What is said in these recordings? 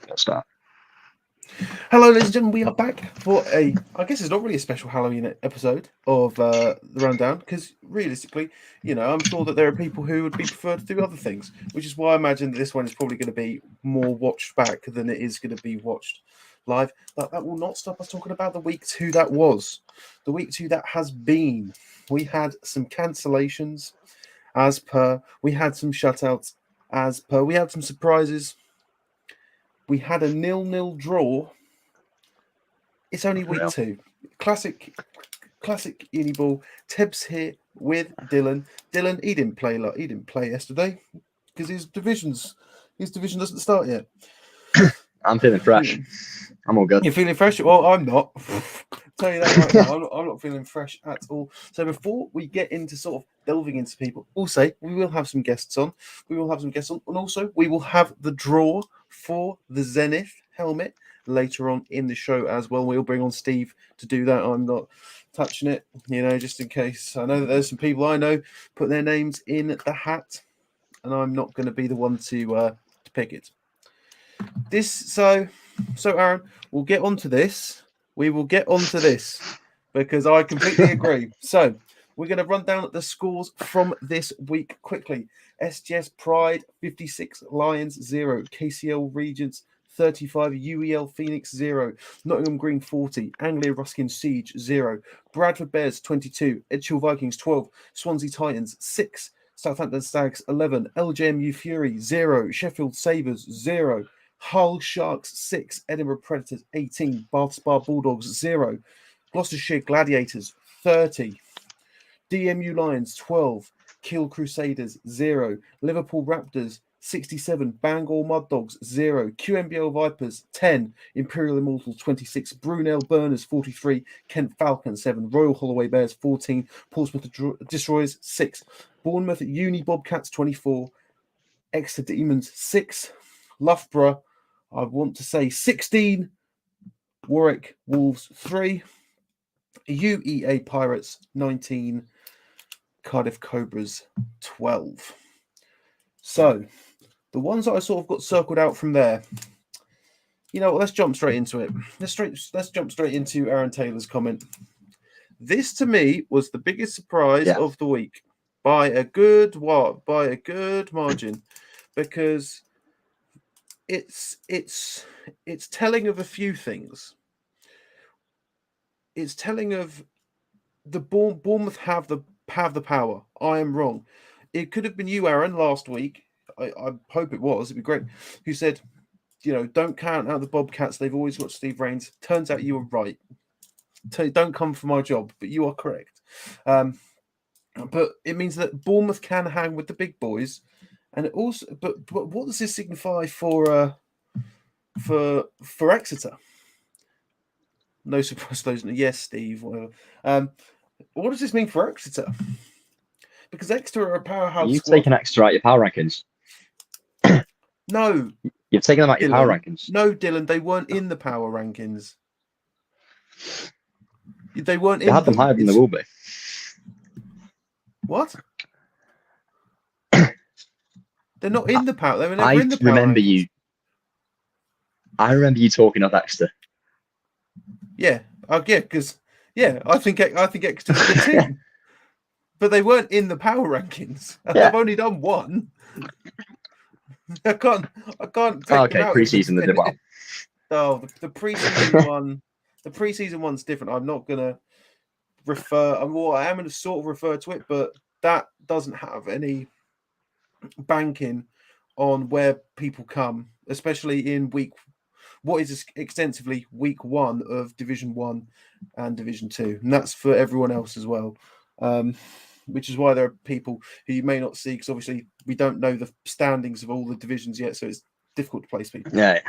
Let's start. Hello, ladies and gentlemen. We are back for I guess it's not really a special Halloween episode of the Rundown, because realistically, I'm sure that there are people who would be preferred to do other things, which is why I imagine that this one is probably going to be more watched back than it is going to be watched live. But that will not stop us talking about the week 2 that was. The week 2 that has been. We had some cancellations, as per. We had some shutouts, as per. We had some surprises. We had a 0-0 draw. It's only week 2. Classic Uniball. Tibbs here with Dylan. Dylan, he didn't play yesterday because his division doesn't start yet. I'm feeling fresh. I'm all good. You're feeling fresh? Well, I'm not. Tell you that right now. I'm not feeling fresh at all. So before we get into sort of delving into people, also we will have some guests on. And also we will have the draw for the Zenith helmet later on in the show as well. We'll bring on Steve to do that. I'm not touching it, just in case. I know that there's some people I know put their names in the hat, and I'm not going to be the one to pick it. So Aaron, we'll get onto this. We will get onto this because I completely agree. So we're going to run down the scores from this week quickly. SGS Pride 56, Lions 0, KCL Regents 35, UEL Phoenix 0, Nottingham Green 40, Anglia Ruskin Siege 0, Bradford Bears 22, Edgehill Vikings 12, Swansea Titans 6, Southampton Stags 11, LJMU Fury 0, Sheffield Sabres 0, Hull Sharks 6, Edinburgh Predators 18, Bath Spa Bulldogs 0, Gloucestershire Gladiators 30, DMU Lions 12, Kiel Crusaders 0, Liverpool Raptors 67, Bangor Mud Dogs 0, QMBL Vipers 10, Imperial Immortals 26, Brunel Burners 43, Kent Falcons 7, Royal Holloway Bears 14, Portsmouth Destroyers 6, Bournemouth Uni Bobcats 24, Exeter Demons 6, Loughborough, I want to say 16, Warwick Wolves 3, UEA Pirates 19, Cardiff Cobras 12. So, the ones that I sort of got circled out from there, let's jump straight into it. Let's jump straight into Aaron Taylor's comment. This to me was the biggest surprise of the week by a good margin, because it's telling of a few things. It's telling of the Bournemouth have the power. I am wrong. It could have been you, Aaron, last week. I hope it was. It'd be great. Who said, don't count out the Bobcats. They've always got Steve Rains. Turns out you were right. Don't come for my job, but you are correct. But it means that Bournemouth can hang with the big boys, and it also. But what does this signify for Exeter? No surprise, those. Yes, Steve. Whatever. What does this mean for Exeter? Because Exeter are a powerhouse. You've taken Exeter out your power rankings. No. You've taken them out your power rankings. No, Dylan, they weren't in the power rankings. They weren't in them. They had them higher than they will be. What? They're not in the power. They were never I in the power remember rankings. I remember you talking of Exeter. Yeah, because I think Exeter's a good team, but they weren't in the power rankings. They've only done one. I can't. Okay, pre-season they did well. Oh, the pre-season one. The pre-season one's different. I'm not gonna refer. I am going to sort of refer to it, but that doesn't have any banking on where people come, especially in what is extensively week 1 of Division 1 and Division 2, and that's for everyone else as well. Which is why there are people who you may not see, because obviously we don't know the standings of all the divisions yet, so it's difficult to place people. Yeah.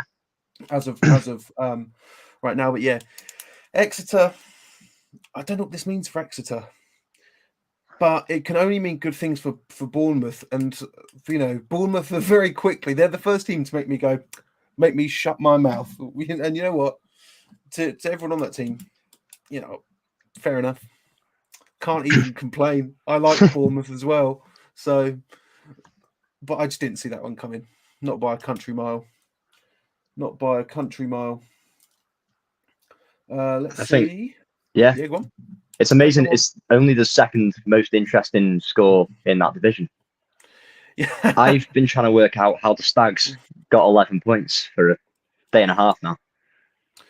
As of right now, but yeah, Exeter. I don't know what this means for Exeter, but it can only mean good things for Bournemouth, and Bournemouth are very quickly. They're the first team to make me shut my mouth. And you know what? To everyone on that team, fair enough. Can't even complain. I like Bournemouth as well. So, but I just didn't see that one coming. Not by a country mile. not by a country mile. Let's I think, see. yeah, Yeah, go on. it's amazing. Go on. It's only the second most interesting score in that division. Yeah. I've been trying to work out how the Stags got 11 points for a day and a half now.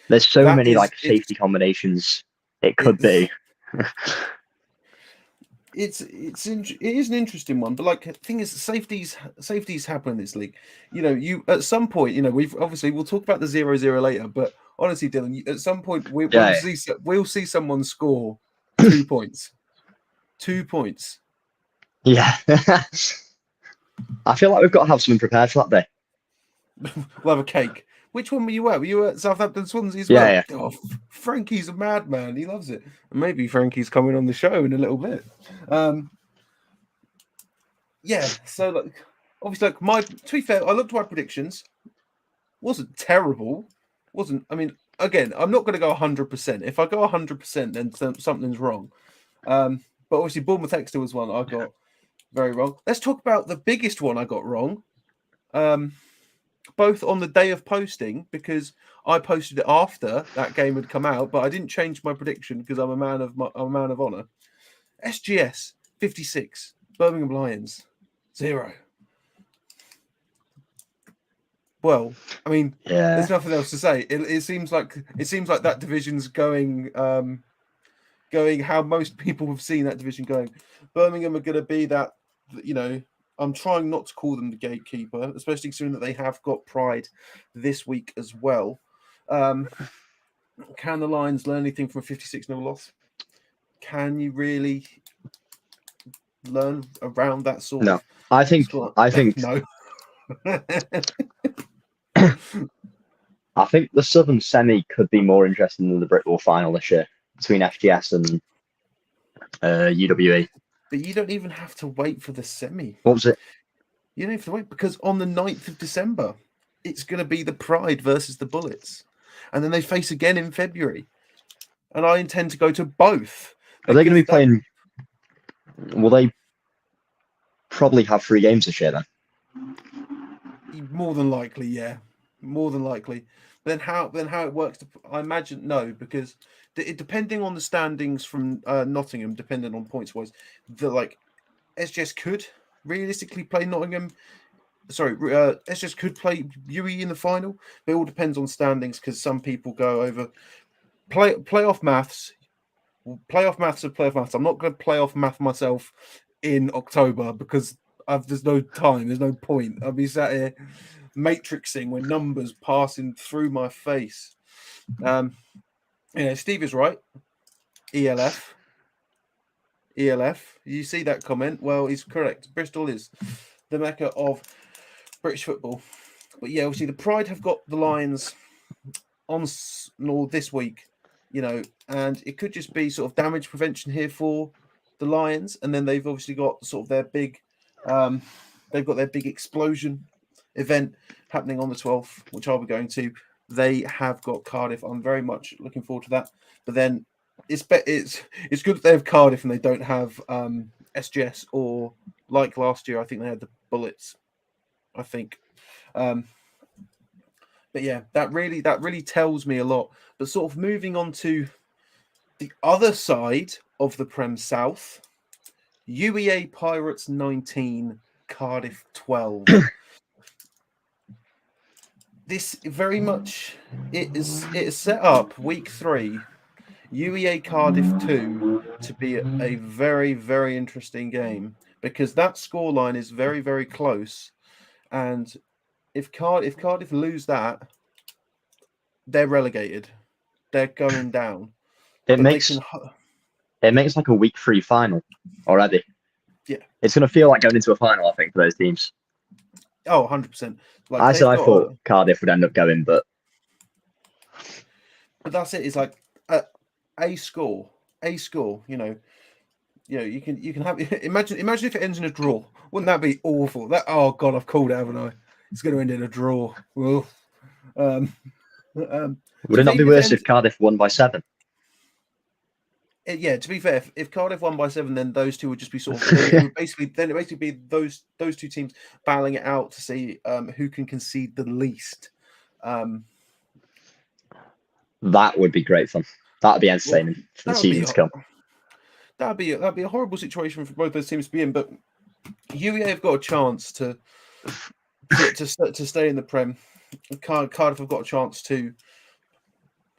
There's so That many is like safety combinations it could it's be. it is an interesting one, but like the thing is, safeties happen in this league. You know, you at some point, you know, we'll talk about the 0-0 later, but honestly, Dylan, at some point Yeah. we'll see someone score 2 points. 2 points. Yeah. I feel like we've got to have something prepared for that day. We'll have a cake. Which one were you at? Were you at Southampton Swansea as Yeah, well? Oh, Frankie's a madman. He loves it. And maybe Frankie's coming on the show in a little bit. Yeah. So like, obviously, like to be fair, I looked at my predictions. Wasn't terrible. Wasn't. I mean, again, I'm not going to go 100%. If I go 100%, then something's wrong. But obviously, Bournemouth Exeter was one I got very wrong. Let's talk about the biggest one I got wrong. Both on the day of posting, because I posted it after that game had come out, but I didn't change my prediction because I'm a man of honor. SGS 56, Birmingham Lions 0. Well, I mean, there's nothing else to say. It seems like that division's going how most people have seen that division going. Birmingham are going to be that, you know. I'm trying not to call them the gatekeeper, especially considering that they have got Pride this week as well. Can the Lions learn anything from a 56-0 loss? Can you really learn around that sort of? I think no. I think the Southern semi could be more interesting than the Britwell final this year between FGS and UWE. But you don't even have to wait for the semi. What was it? You don't have to wait because on the 9th of December, it's going to be the Pride versus the Bullets. And then they face again in February. And I intend to go to both. Are they going to be playing? Will they probably have 3 games this year then? More than likely, yeah. More than likely. Then how it works? I imagine no, because depending on the standings from Nottingham, depending on points wise, SGS could realistically play Nottingham. Sorry, SGS could play UE in the final, but it all depends on standings because some people go over playoff maths. Playoff maths are playoff maths. I'm not going to playoff math myself in October because there's no time. There's no point. I'll be sat here matrixing with numbers passing through my face. Steve is right. ELF. You see that comment? Well, he's correct. Bristol is the mecca of British football. But yeah, obviously the Pride have got the Lions on this week, you know, and it could just be sort of damage prevention here for the Lions, and then they've obviously got sort of their big, they've got their big explosion event happening on the 12th, which I'll be going to. They have got Cardiff. I'm very much looking forward to that. But then it's good that they have Cardiff and they don't have SGS or like last year. I think they had the Bullets. I think. But yeah, that really tells me a lot. But sort of moving on to the other side of the Prem South, UEA Pirates 19, Cardiff 12. This very much it is set up week 3, UEA Cardiff 2 to be a very, very interesting game because that scoreline is very, very close. And if Cardiff lose that, they're relegated. They're going down. It makes like a week 3 final already. Yeah. It's going to feel like going into a final, I think, for those teams. Oh, 100%. I thought Cardiff would end up going, but that's it. It's like a score. You know, you can have. Imagine if it ends in a draw. Wouldn't that be awful? Oh God, I've called it, haven't I? It's going to end in a draw. Well, would it not be worse if Cardiff won by 7? Yeah, to be fair, if Cardiff won by 7, then those two would just be sort of it would basically be those two teams battling it out to see who can concede the least. That would be great fun. That would be entertaining for the season to come. That'd be a horrible situation for both those teams to be in. But UEA have got a chance to stay in the Prem. Cardiff have got a chance to,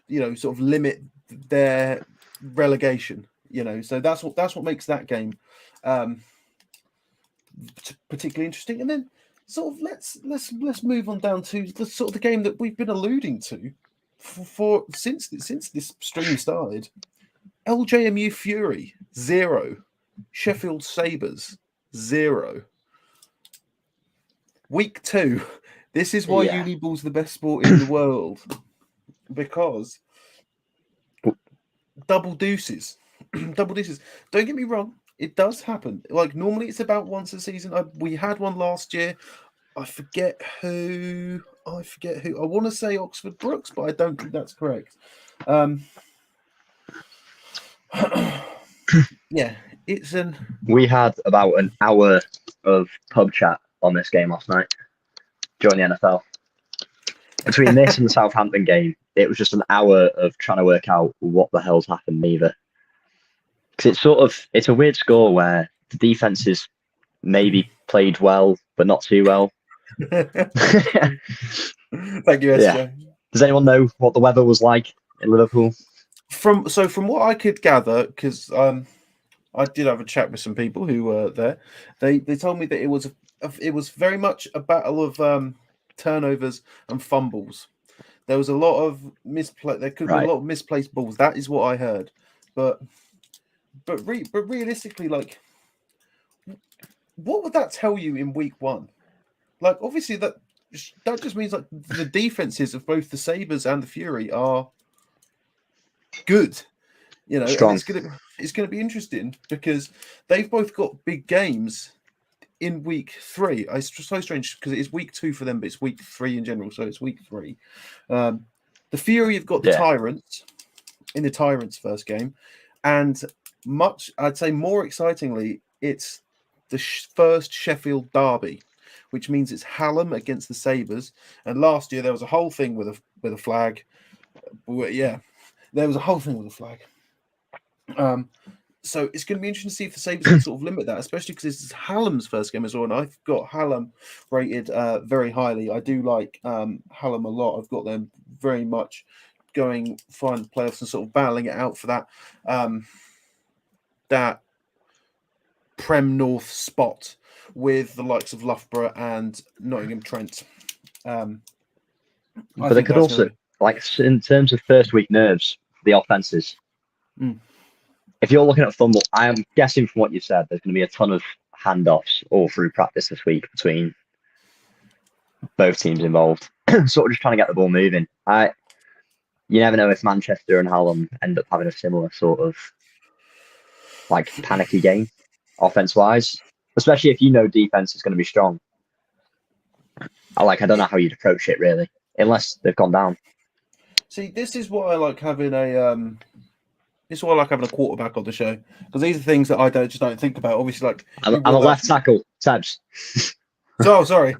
sort of limit their relegation. So that's what makes that game particularly interesting. And then sort of let's move on down to the sort of the game that we've been alluding to for since this stream started. LJMU Fury 0, Sheffield Sabres 0. Week 2. This is why Uniball's the best sport in the world, because double deuces. Double deuces. Don't get me wrong, it does happen. Like normally it's about once a season. We had one last year. I forget who. I want to say Oxford Brooks, but I don't think that's correct. Yeah, We had about an hour of pub chat on this game last night during the NFL. Between this and the Southampton game, it was just an hour of trying to work out what the hell's happened neither. Because it's a weird score where the defenses maybe played well, but not too well. Thank you, SJ. Yeah. Does anyone know what the weather was like in Liverpool? From what I could gather, because I did have a chat with some people who were there. They told me that it was very much a battle of turnovers and fumbles. There was a lot of There could be a lot of misplaced balls. That is what I heard. But realistically, like, what would that tell you in week 1? Like, obviously that just means like the defenses of both the Sabres and the Fury are good. Strong. It's gonna be interesting because they've both got big games in week 3. It's so strange because it is week 2 for them, but it's week 3 in general, so it's week 3. The Fury have got the Tyrants in the Tyrants' first game, and I'd say more excitingly, it's the first Sheffield derby, which means it's Hallam against the Sabres. And last year there was a whole thing with a flag. Yeah, there was a whole thing with a flag. So it's going to be interesting to see if the Sabres can sort of limit that, especially because this is Hallam's first game as well. And I've got Hallam rated very highly. I do like Hallam a lot. I've got them very much going fine playoffs and sort of battling it out for that Prem North spot with the likes of Loughborough and Nottingham Trent. But they could also, like, in terms of first week nerves, the offenses. If you're looking at fumble, I am guessing from what you said, there's going to be a ton of handoffs all through practice this week between both teams involved, sort of just trying to get the ball moving. You never know if Manchester and Hallam end up having a similar sort of like panicky game, offense-wise, especially if you know defense is going to be strong. I don't know how you'd approach it really, unless they've gone down. See, this is why I like having a quarterback on the show, because these are things that I just don't think about. Obviously, like I'm a left tackle, Tabs. Sorry.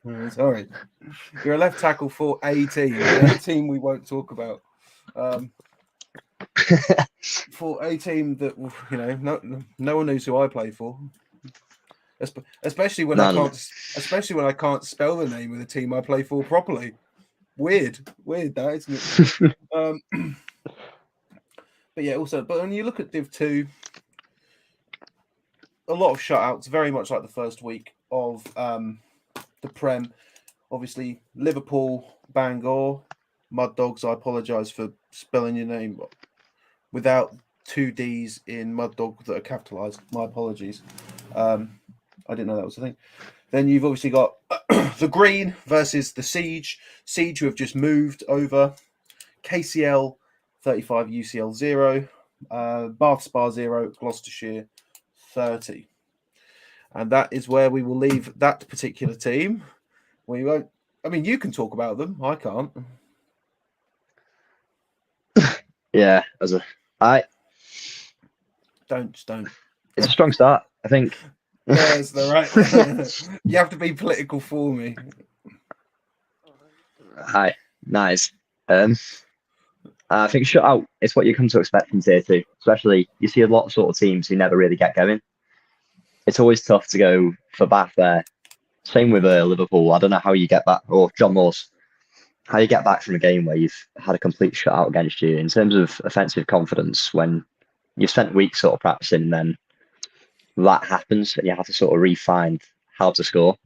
You're a left tackle for a team we won't talk about. For a team that no one knows who I play for, especially when I can't spell the name of the team I play for properly. Weird that, isn't it? But yeah, but when you look at Div 2, a lot of shutouts, very much like the first week of the Prem. Obviously, Liverpool, Bangor, Mud Dogs. I apologise for spelling your name without 2 Ds in Mud Dog that are capitalised. My apologies. I didn't know that was the thing. Then you've obviously got the Green versus the Siege. Siege, who have just moved over. KCL 35, UCL 0. Bath Spa 0, Gloucestershire 30. And that is where we will leave that particular team. We won't. I mean, you can talk about them. I can't. Yeah, Don't. It's a strong start, I think. Yes, they're right. You have to be political for me. Hi, nice. Um, I think shutout is what you come to expect from tier two. Especially you see a lot of sort of teams who never really get going. It's always tough to go for Bath there. Same with Liverpool. I don't know how you get back, or John Moores, how you get back from a game where you've had a complete shutout against you in terms of offensive confidence when you've spent weeks sort of practicing, and then that happens and you have to sort of refine how to score.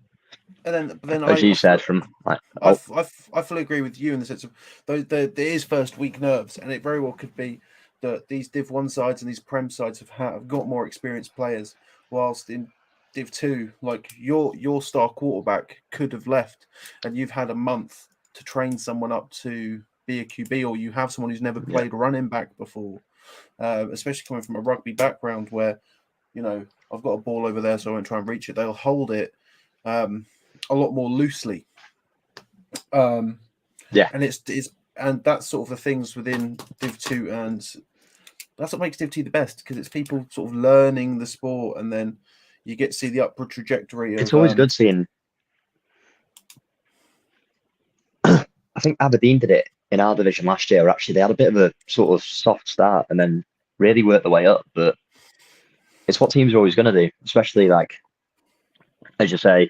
And then As you said, from like, I fully agree with you in the sense of there is first week nerves, and it very well could be that these Div 1 sides and these Prem sides have got more experienced players, whilst in Div 2, like your star quarterback could have left, and you've had a month to train someone up to be a QB, or you have someone who's never played running back before, especially coming from a rugby background where, I've got a ball over there, so I won't try and reach it. They'll hold it a lot more loosely. And it's and that's sort of the things within Div 2, and that's what makes Div 2 the best, because it's people sort of learning the sport, and then you get to see the upward trajectory of, it's always good seeing. I think Aberdeen did it in our division last year. Actually, they had a bit of a sort of soft start and then really worked their way up. But it's what teams are always going to do, especially like, as you say,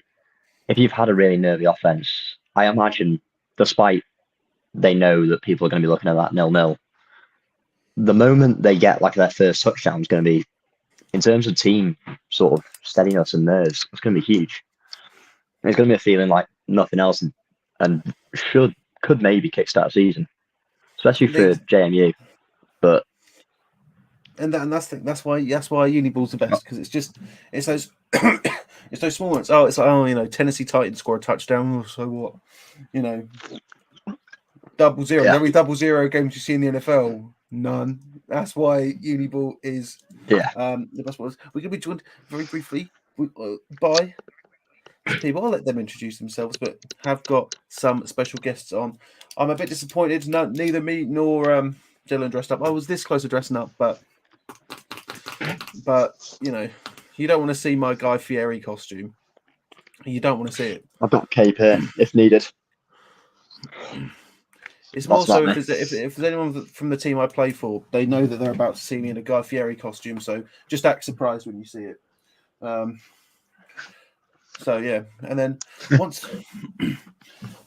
if you've had a really nervy offense. I imagine, despite they know that people are going to be looking at that 0-0, the moment they get like their first touchdown is going to be, in terms of team sort of steadiness and nerves, it's going to be huge. It's going to be a feeling like nothing else, and could maybe kickstart a season, especially for JMU. But that's why Uniball's the best, because it's those it's those small ones. It's like, Tennessee Titans score a touchdown, so what? 0-0. Yeah. Every 0-0 games you see in the NFL, none. That's why Uniball is the best one. We're going to be joined very briefly by people. I'll let them introduce themselves, but have got some special guests on. I'm a bit disappointed. Neither me nor Dylan dressed up. I was this close to dressing up, but you don't want to see my Guy Fieri costume. You don't want to see it. I've got cape here if needed. It's more so if there's anyone from the team I play for, they know that they're about to see me in a Guy Fieri costume. So just act surprised when you see it. So yeah, and then once,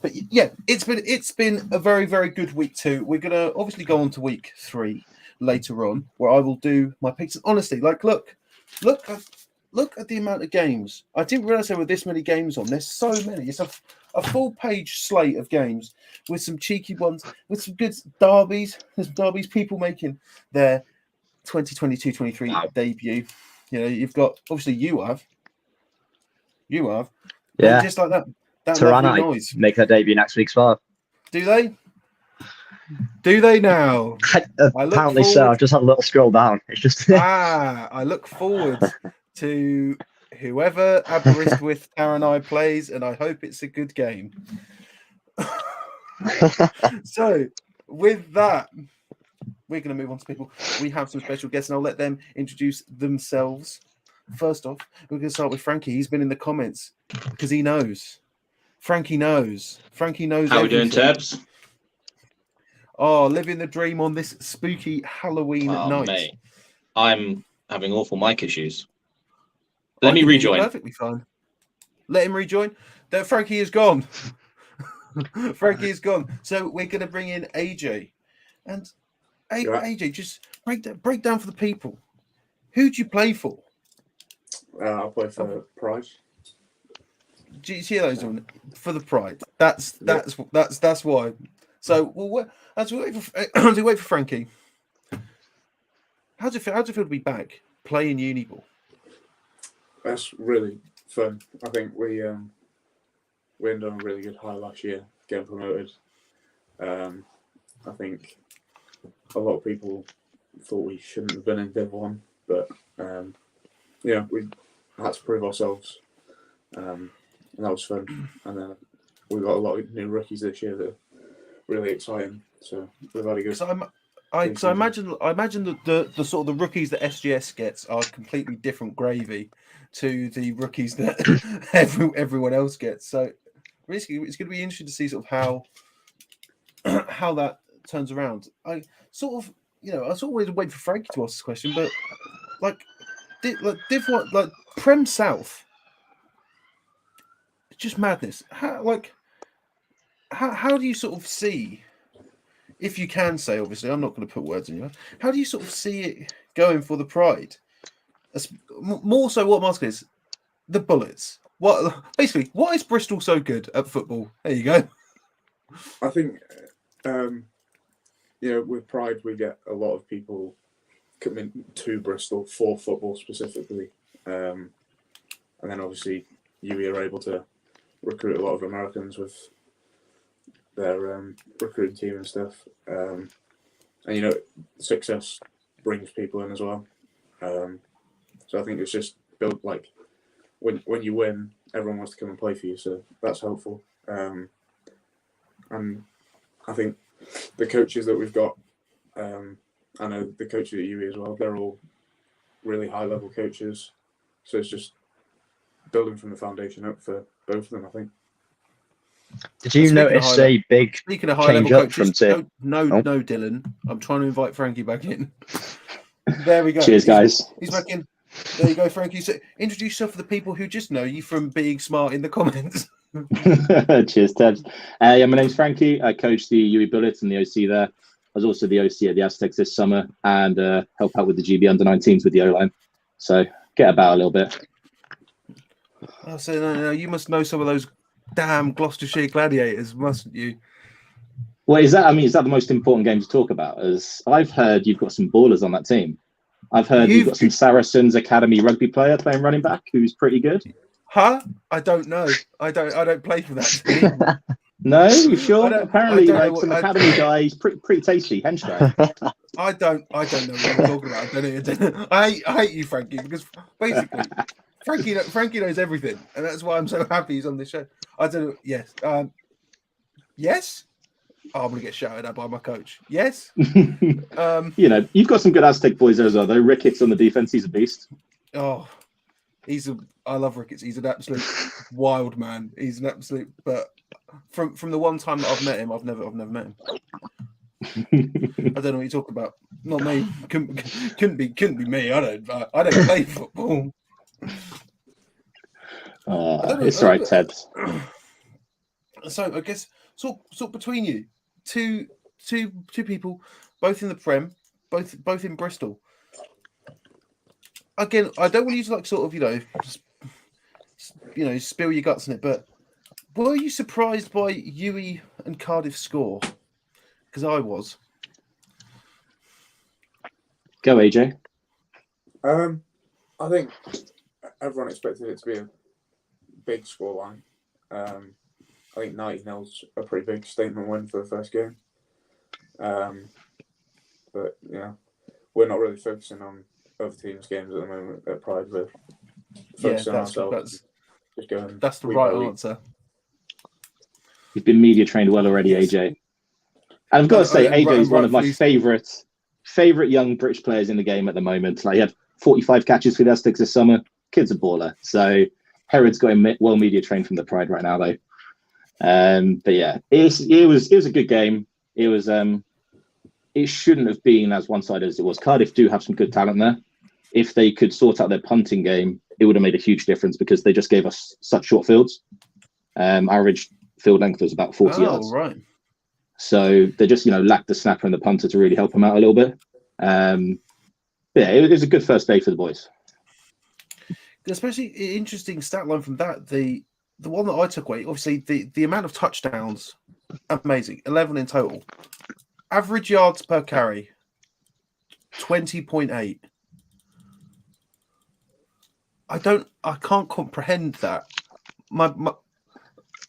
but yeah, it's been a very, very good week 2. We're gonna obviously go on to week 3 later on, where I will do my picks. Honestly, like look at the amount of games. I didn't realize there were this many games on. There's so many. It's a full page slate of games with some cheeky ones, with some good derbies. There's derbies, people making their 2022-23 debut. You've got, obviously you have. Yeah. Just like that Tirana noise. Make their debut next week as well. Do they? Do they now? Apparently so. I've just had a little scroll down. It's just I look forward to whoever Aberystwyth Taranai plays, and I hope it's a good game. So, with that, we're going to move on to people. We have some special guests, and I'll let them introduce themselves. First off, we're going to start with Frankie. He's been in the comments because he knows. Frankie knows. How are we doing, Terbs? Oh, living the dream on this spooky Halloween night. Mate, I'm having awful mic issues. Let me rejoin. Perfectly fine. Let him rejoin. Frankie is gone. Frankie is gone. So we're going to bring in AJ. And AJ, just break down for the people. Who do you play for? I play for Pride. Do you see those on for the Pride? That's why. So as we wait for Frankie, how does it feel to be back playing Uniball? That's really fun. I think we ended on a really good high last year, getting promoted. I think a lot of people thought we shouldn't have been in Div 1, but we had to prove ourselves, and that was fun. And then we got a lot of new rookies this year that are really exciting. So we've had a good. So I imagine that the sort of the rookies that SGS gets are completely different gravy to the rookies that everyone else gets. So basically, it's going to be interesting to see sort of how how that turns around. I sort of waiting for Frankie to ask this question, but Prem South, it's just madness. How do you sort of see, if you can say, obviously, I'm not going to put words in your mouth, how do you sort of see it going for the Pride? More so, what I'm asking is the Bullets. Why is Bristol so good at football? There you go. I think, with Pride, we get a lot of people coming to Bristol for football specifically. And then obviously you are able to recruit a lot of Americans with their recruiting team and stuff. And, success brings people in as well. So I think it's just built like when you win, everyone wants to come and play for you. So that's helpful. And I think the coaches that we've got, I know the coaches at UE as well, they're all really high-level coaches. So it's just building from the foundation up for both of them, I think. Did you notice a big speaking of change high-level up from two? No, Dylan. I'm trying to invite Frankie back in. There we go. Cheers, guys. He's back in. There you go, Frankie. So introduce yourself for the people who just know you from being smart in the comments. Cheers, Ted. My name's Frankie. I coach the UE Bullets and the OC there. I was also the OC at the Aztecs this summer and help out with the GB under-19s with the O-line. So get about a little bit. Oh, so no, you must know some of those damn Gloucestershire Gladiators, mustn't you? Well, is that the most important game to talk about? As I've heard you've got some ballers on that team. I've heard you've got some Saracens Academy rugby player playing running back who's pretty good. Huh? I don't know. I don't play for that team. No, you sure? Apparently, some academy guy, he's pretty tasty, hench guy. I don't know what you're talking about. I don't know. I hate you, Frankie, because basically, Frankie knows everything, and that's why I'm so happy he's on this show. I don't know. Yes. Yes. Oh, I'm gonna get shouted at by my coach. Yes. You've got some good Aztec boys there as well. Though Ricketts on the defense, he's a beast. Oh, I love Ricketts. He's an absolute wild man. He's an absolute. But from the one time that I've met him, I've never met him. I don't know what you're talking about. Not me. Couldn't be me. I don't play football. It's all right, Ted. So I guess sort between you, two people, both in the Prem, both in Bristol. Again, I don't want you to spill your guts in it, but were you surprised by UE and Cardiff's score? Because I was. Go, AJ. I think everyone expected it to be a big scoreline. I think 90-0's a pretty big statement win for the first game. But we're not really focusing on other teams' games at the moment at Pride. We're focusing on ourselves. That's the right answer. You've been media trained well already, AJ. And I've got to say, AJ is one of my favourite young British players in the game at the moment. He had 45 catches for the Aztecs this summer. Kid's a baller. So Herod's got him well media trained from the Pride right now, though. But yeah, it was a good game. It was it shouldn't have been as one-sided as it was. Cardiff do have some good talent there. If they could sort out their punting game, it would have made a huge difference because they just gave us such short fields. Average field length was about 40 yards. Right. So they just lacked the snapper and the punter to really help them out a little bit. It was a good first day for the boys. Especially interesting stat line from that. The one that I took away, obviously, the amount of touchdowns, amazing. 11 in total. Average yards per carry, 20.8. I can't comprehend that.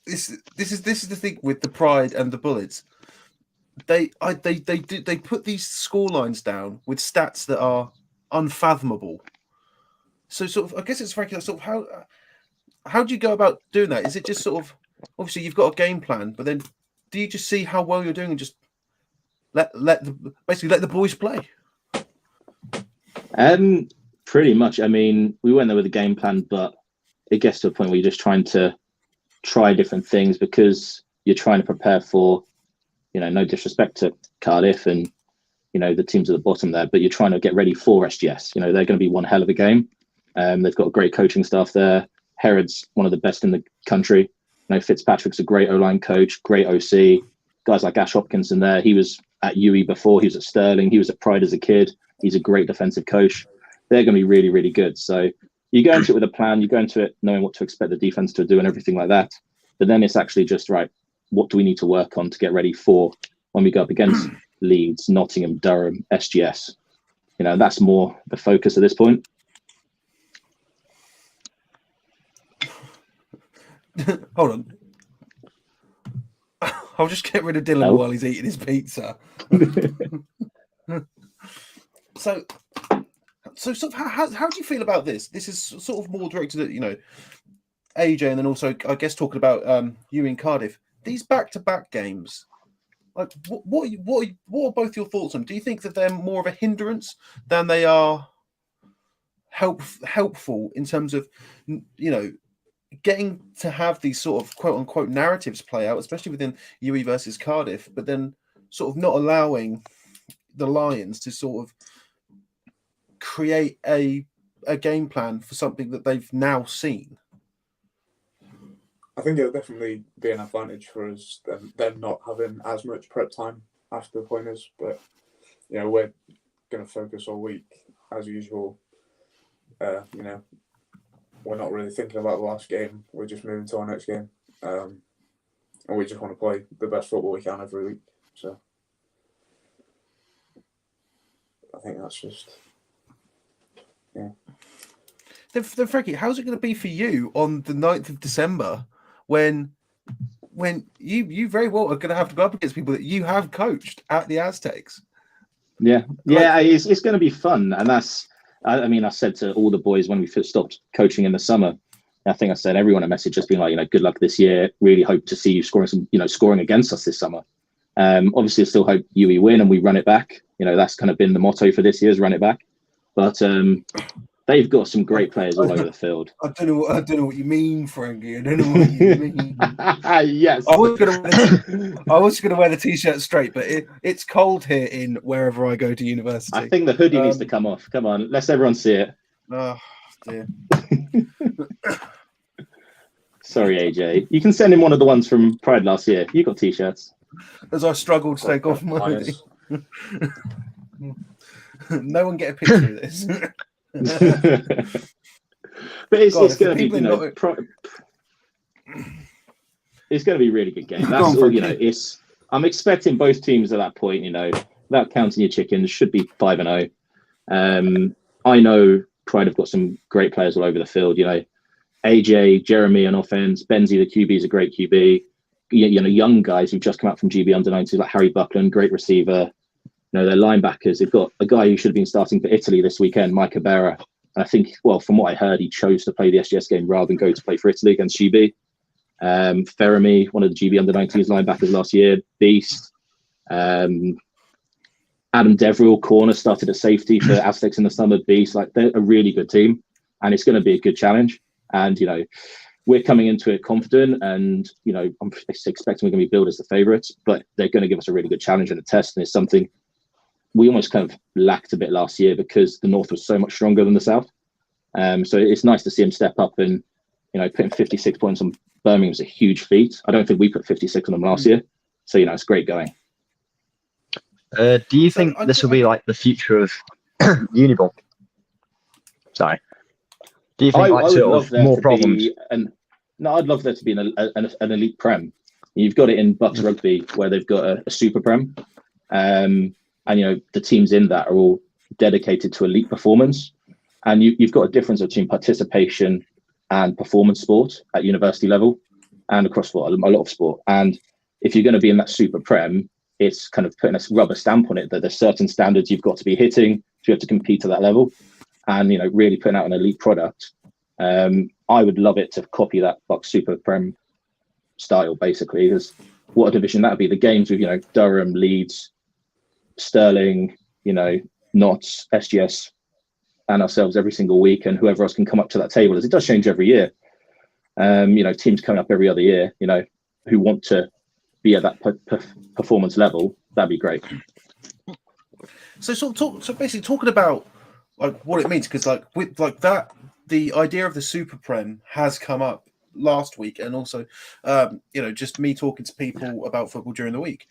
This is the thing with the Pride and the Bullets. They put these score lines down with stats that are unfathomable. So sort of, I guess it's frankly sort of how do you go about doing that? Is it just sort of, obviously you've got a game plan, but then do you just see how well you're doing and just let the boys play? Pretty much. I mean, we went there with a game plan, but it gets to a point where you're just trying to try different things because you're trying to prepare for, no disrespect to Cardiff and, the teams at the bottom there, but you're trying to get ready for SGS. They're going to be one hell of a game. They've got a great coaching staff there. Herod's one of the best in the country. Fitzpatrick's a great O-line coach, great OC. Guys like Ash Hopkinson there. He was at UE before. He was at Sterling. He was at Pride as a kid. He's a great defensive coach. They're going to be really, really good. So you go into it with a plan. You go into it knowing what to expect the defense to do and everything like that. But then it's actually just, right, what do we need to work on to get ready for when we go up against Leeds, Nottingham, Durham, SGS? That's more the focus at this point. Hold on. I'll just get rid of Dylan while he's eating his pizza. So sort of how do you feel about this? This is sort of more directed at, AJ, and then also, I guess, talking about you in Cardiff. These back-to-back games, like what are both your thoughts on? Do you think that they're more of a hindrance than they are helpful in terms of, getting to have these sort of quote-unquote narratives play out, especially within UE versus Cardiff, but then sort of not allowing the Lions to sort of create a game plan for something that they've now seen? I think it'll definitely be an advantage for us, them not having as much prep time after the pointers. But, we're going to focus all week as usual. We're not really thinking about the last game. We're just moving to our next game. And we just want to play the best football we can every week. So I think that's just, yeah. Then Frankie, how's it going to be for you on the 9th of December when you very well are going to have to go up against people that you have coached at the Aztecs? Yeah, it's going to be fun. And that's, I said to all the boys when we stopped coaching in the summer, I think I sent everyone a message just being like, good luck this year. Really hope to see you scoring against us this summer. Obviously, I still hope UE win and we run it back. That's kind of been the motto for this year, is run it back. But they've got some great players all over the field. I don't know what you mean, Frankie. I don't know what you mean. Yes. I was going to wear the t-shirt straight, but it's cold here in wherever I go to university. I think the hoodie needs to come off. Come on, let's everyone see it. Oh dear. Sorry, AJ. You can send him one of the ones from Pride last year. You got t-shirts. As I struggled to take off my hoodie. No one get a picture of this. But it's going to be, it's going to be a really good game. That's all. I'm expecting both teams at that point. Without counting your chickens, should be 5-0. I know Pride have got some great players all over the field. AJ, Jeremy on offense, Benzie the QB is a great QB. Young guys who've just come out from GB under 19s like Harry Buckland, great receiver. Their linebackers. They've got a guy who should have been starting for Italy this weekend, Micah Berra. And I think, from what I heard, he chose to play the SGS game rather than go to play for Italy against GB. Ferrami, one of the GB under 19s linebackers last year, beast. Adam Deverill, corner, started at safety for Aztecs in the summer, beast. Like, they're a really good team, and it's going to be a good challenge. And we're coming into it confident, and I'm expecting we're going to be billed as the favourites, but they're going to give us a really good challenge and a test, and it's something we almost kind of lacked a bit last year because the North was so much stronger than the South. So it's nice to see them step up, and putting 56 points on Birmingham is a huge feat. I don't think we put 56 on them last year, so it's great going. Do you think this will be like the future of Uniball? Sorry. Do you think more problems? I'd love there to be an elite prem. You've got it in Bucks Rugby where they've got a super prem, and the teams in that are all dedicated to elite performance. And you've got a difference between participation and performance sport at university level and across a lot of sport. And if you're going to be in that super prem, it's kind of putting a rubber stamp on it that there's certain standards you've got to be hitting to be able to compete at that level, and really putting out an elite product. I would love it to copy that Bucks Super Prem style, basically, because what a division that would be. The games with Durham, Leeds, Sterling, Notts, SGS, and ourselves every single week, and whoever else can come up to that table, as it does change every year. Teams coming up every other year, who want to be at that performance level, that'd be great. So basically talking about like what it means, because like with like that, the idea of the Super Prem has come up last week, and also just me talking to people about football during the week,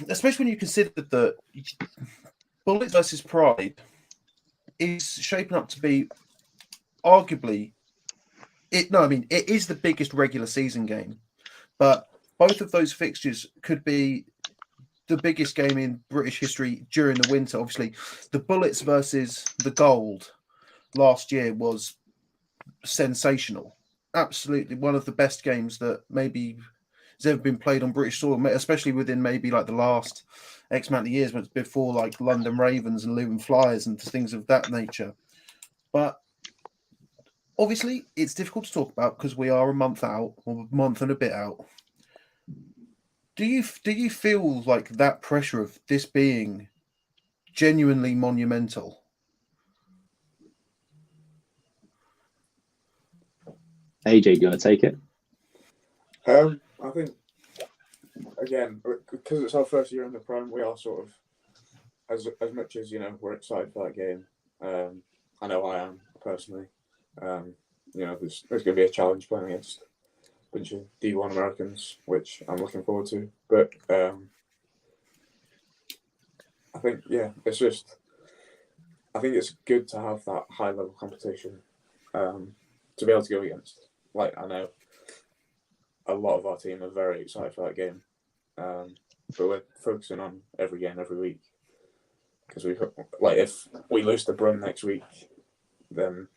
especially when you consider that Bullets versus Pride is shaping up to be arguably it is the biggest regular season game, but both of those fixtures could be the biggest game in British history during the winter. Obviously, the Bullets versus the Gold last year was sensational. Absolutely one of the best games that maybe has ever been played on British soil, especially within maybe like the last X amount of years, when it's before like London Ravens and Luton Flyers and things of that nature. But obviously, it's difficult to talk about because we are a month out, or a month and a bit out. Do you feel like that pressure of this being genuinely monumental? AJ, do you want to take it? I think, again, because it's our first year in the Prem, we are sort of, as much as, we're excited for that game. I know I am, personally. There's going to be a challenge playing against a bunch of D1 Americans, which I'm looking forward to. But I think, I think it's good to have that high-level competition to be able to go against. Like, I know a lot of our team are very excited for that game, but we're focusing on every game every week, because if we lose to Brum next week, then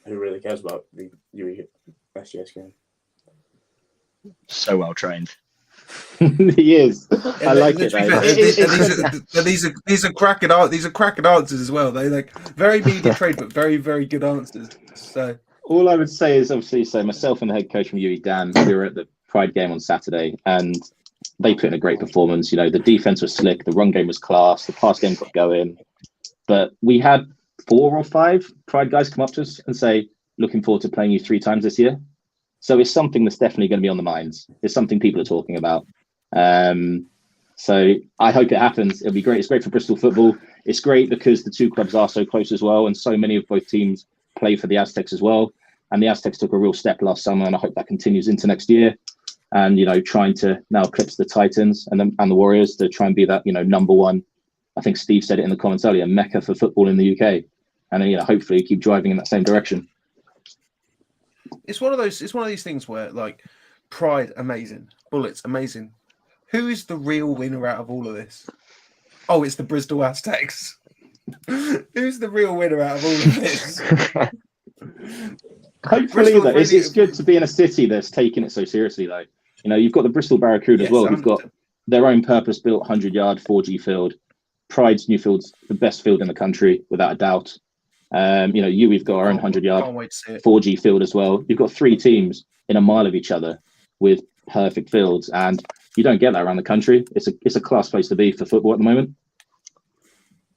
who really cares about the UE SGS game? So well trained. He is. I like it. These are cracking answers as well. They like very media trained, but very, very good answers. So all I would say is, obviously, so myself and the head coach from UE, Dan, we were at the Pride game on Saturday, and they put in a great performance. The defense was slick, the run game was class, the pass game got going. But we had 4 or 5 Pride guys come up to us and say, looking forward to playing you 3 times this year. So it's something that's definitely going to be on the minds. It's something people are talking about. So I hope it happens. It'll be great. It's great for Bristol football. It's great because the 2 clubs are so close as well, and so many of both teams play for the Aztecs as well. And the Aztecs took a real step last summer, and I hope that continues into next year. And trying to now eclipse the Titans and the Warriors to try and be that number one. I think Steve said it in the comments earlier, mecca for football in the UK, and then hopefully keep driving in that same direction. It's one of these things where like Pride amazing, Bullets amazing. Who is the real winner out of all of this? Oh, it's the Bristol Aztecs. Who's the real winner out of all of this? Hopefully, though, it's good to be in a city that's taking it so seriously, though. You've got the Bristol Barracuda as well, who've got their own purpose-built 100-yard 4G field. Pride's new field's the best field in the country, without a doubt. We've got our own 100-yard 4G field as well. You've got 3 teams in a mile of each other with perfect fields, and you don't get that around the country. It's a class place to be for football at the moment.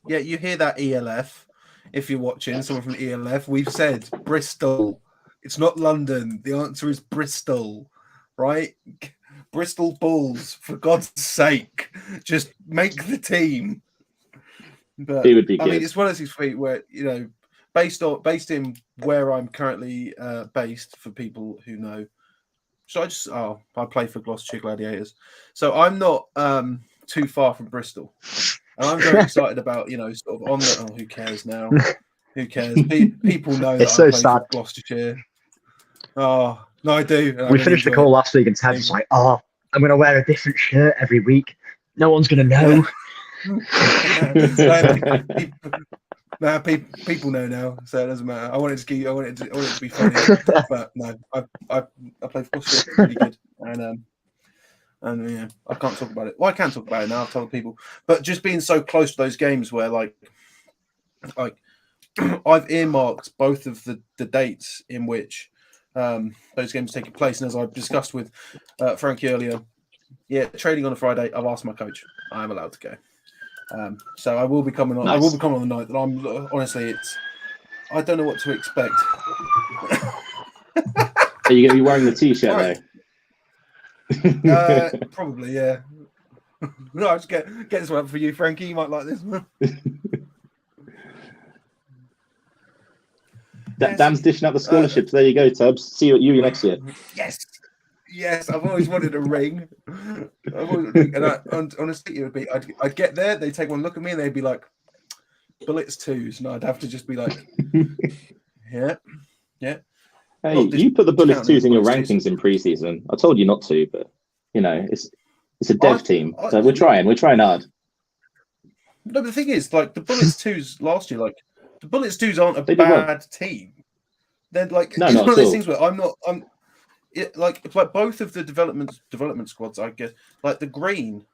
Yeah, you hear that, ELF. If you're watching, someone from ELF, we've said Bristol. It's not London. The answer is Bristol, right? Bristol Bulls, for God's sake, just make the team. But it would be good. I mean, it's one of these feet where based in where I'm currently based, for people who know. So I play for Gloucestershire Gladiators, so I'm not too far from Bristol, and I'm very excited about sort of on the. Oh, who cares now? Who cares? People know that it's so I play sad. for Gloucestershire. Oh no, I do. We finished the call last week, and Ted was like, "Oh, I'm going to wear a different shirt every week. No one's going to know." People know now, so it doesn't matter. I wanted to be funny, but no, I play for Gloucestershire, pretty good, and I can't talk about it. Well, I can talk about it now. I've told people, but just being so close to those games where like I've earmarked both of the dates in which those games taking place, and as I've discussed with Frankie earlier, training on a Friday. I've asked my coach. I am allowed to go. So I will be coming on. Nice. I will be coming on the night that I'm. Honestly, I don't know what to expect. Are you going to be wearing the T-shirt though? Probably, yeah. No, I'll just get this one up for you, Frankie. You might like this one. Dan's dishing out the scholarships. There you go, Tubbs. See you at uni next year. Yes. I've always wanted a ring. And honestly, it would be. I'd get there. They'd take one look at me, and they'd be like, "Bullets twos," and I'd have to just be like, "Yeah." Hey, well, you put the Bullets twos in your rankings in preseason. I told you not to, but it's a dev team, so we're trying hard. No, but the thing is, like the Bullets twos last year, like the Bullets twos aren't a bad team. They're like no, it's not one of at those all. things where like both of the development squads, I guess. Like the Green,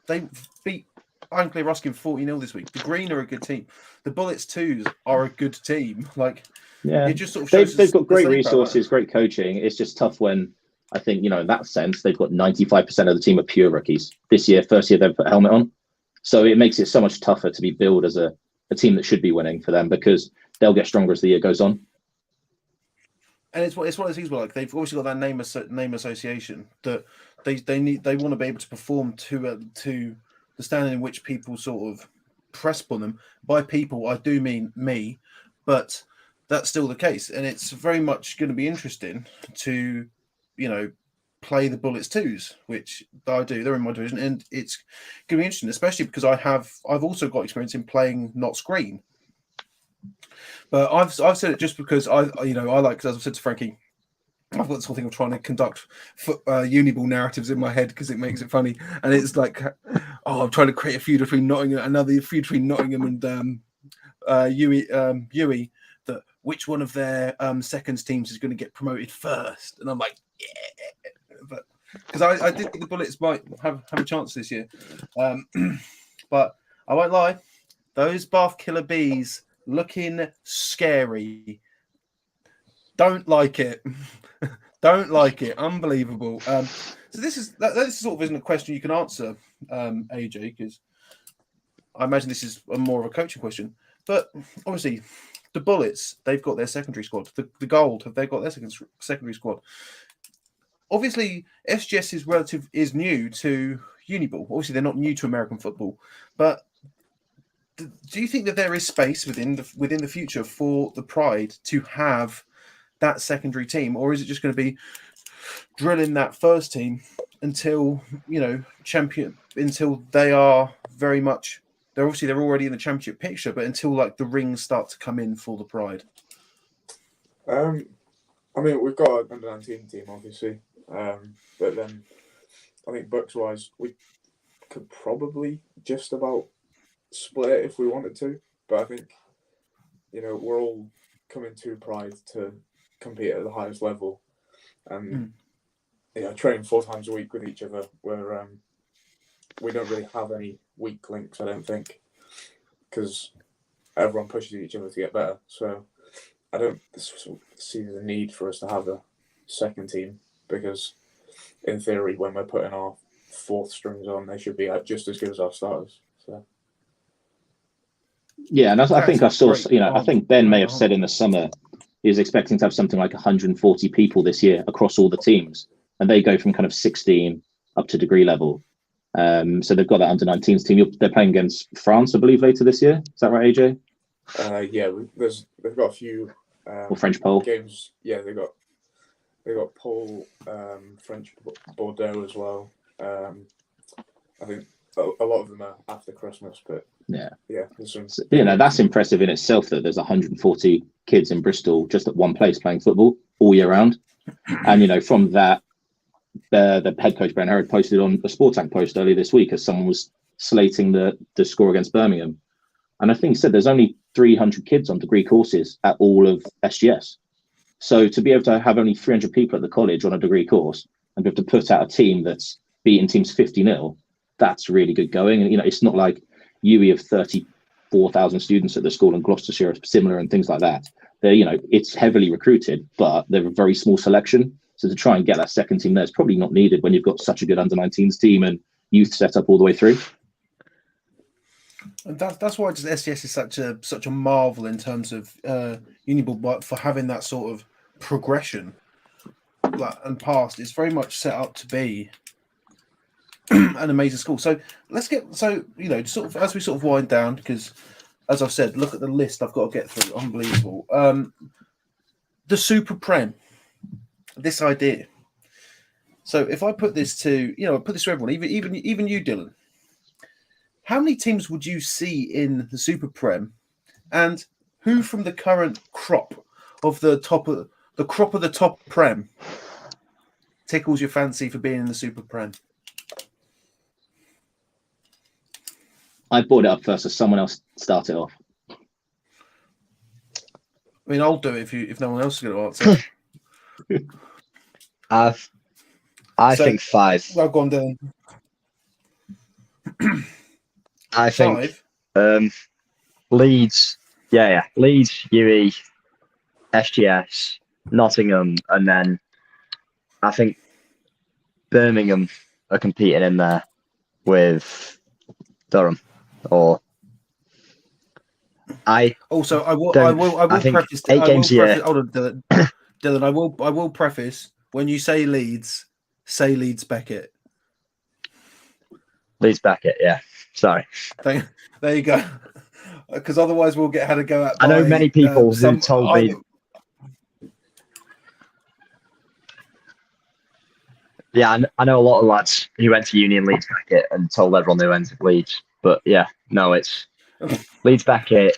they beat Ankley Ruskin 40-0 this week. The Green are a good team. The Bullets twos are a good team. Like it just sort of shows they've got great resources, great coaching. It's just tough when I think in that sense they've got 95% of the team are pure rookies this year. First year they've put a helmet on, so it makes it so much tougher to be billed as a team that should be winning for them because they'll get stronger as the year goes on. And it's one of those things where like they've obviously got that name association that they want to be able to perform to the standard in which people sort of press upon them. By people, I do mean me, but that's still the case, and it's very much going to be interesting to play the Bullets twos, which I do. They're in my division, and it's going to be interesting, especially because I've also got experience in playing not screen. But I've said it just because I like, because as I've said to Frankie, I've got this whole thing of trying to conduct Uniball narratives in my head because it makes it funny, and it's like, I'm trying to create a feud between Nottingham and Uwe, that which one of their seconds teams is going to get promoted first, and I'm like, yeah, but because I did think the Bullets might have a chance this year, but I won't lie, those Bath Killer Bees looking scary. Don't like it. Don't like it. Unbelievable. So this sort of isn't a question you can answer, AJ, because I imagine this is more of a coaching question. But obviously, the Bullets, they've got their secondary squad. The Gold, have they got their secondary squad? Obviously, SGS is new to Uniball. Obviously, they're not new to American football, but do you think that there is space within the future for the Pride to have that secondary team, or is it just going to be drilling that first team until until they are very much they're already in the championship picture, but until like the rings start to come in for the Pride? I mean, we've got an under-19 team, obviously, but then I think books-wise, we could probably just about split it if we wanted to, but I think we're all coming to Pride to compete at the highest level, and train 4 times a week with each other. Where we don't really have any weak links, I don't think, because everyone pushes each other to get better. So I don't see the need for us to have a second team, because in theory, when we're putting our 4th strings on, they should be just as good as our starters. So. Yeah, and I think I saw, I think Ben may have said in the summer he was expecting to have something like 140 people this year across all the teams, and they go from kind of 16 up to degree level. So they've got that under-19s team. They're playing against France, I believe, later this year. Is that right, AJ? Yeah, they've got a few or French Pole games. Yeah, they got Pole, French Bordeaux as well. I think a lot of them are after Christmas, but yeah. That's impressive in itself that there's 140 kids in Bristol just at one place playing football all year round. And from that, the head coach Ben Herod posted on a Sportac post earlier this week as someone was slating the score against Birmingham, and I think he said there's only 300 kids on degree courses at all of SGS. So to be able to have only 300 people at the college on a degree course and be able to put out a team that's beating teams 50-0, that's really good going. And it's not like UE of 34,000 students at the school and Gloucestershire are similar and things like that. They're it's heavily recruited, but they're a very small selection. So to try and get that second team there is probably not needed when you've got such a good under-19s team and youth set up all the way through. And that's why just SGS is such a marvel in terms of Uniball, but for having that sort of progression. and past, it's very much set up to be an amazing school. So let's get sort of as we sort of wind down, because as I've said, look at the list I've got to get through. Unbelievable. The Super Prem, this idea. So if I put this to put this to everyone, even you, Dylan, how many teams would you see in the Super Prem, and who from the current crop of the top Prem tickles your fancy for being in the Super Prem? I brought it up first, so someone else start it off. I mean, I'll do it if no one else is going to answer. I think 5. Well, go on, Dylan. I think 5? Leeds. Yeah. Leeds, UE, SGS, Nottingham, and then I think Birmingham are competing in there with Durham. Or I will preface 8 games a year. Hold on, Dylan. I will preface, when you say Leeds Beckett. Leeds Beckett, yeah. Sorry. There you go. Because otherwise we'll had a go at. I know many people who told me. Yeah, I know a lot of lads who went to uni in Leeds Beckett and told everyone they went to Leeds. But yeah, no, it's Leeds Beckett,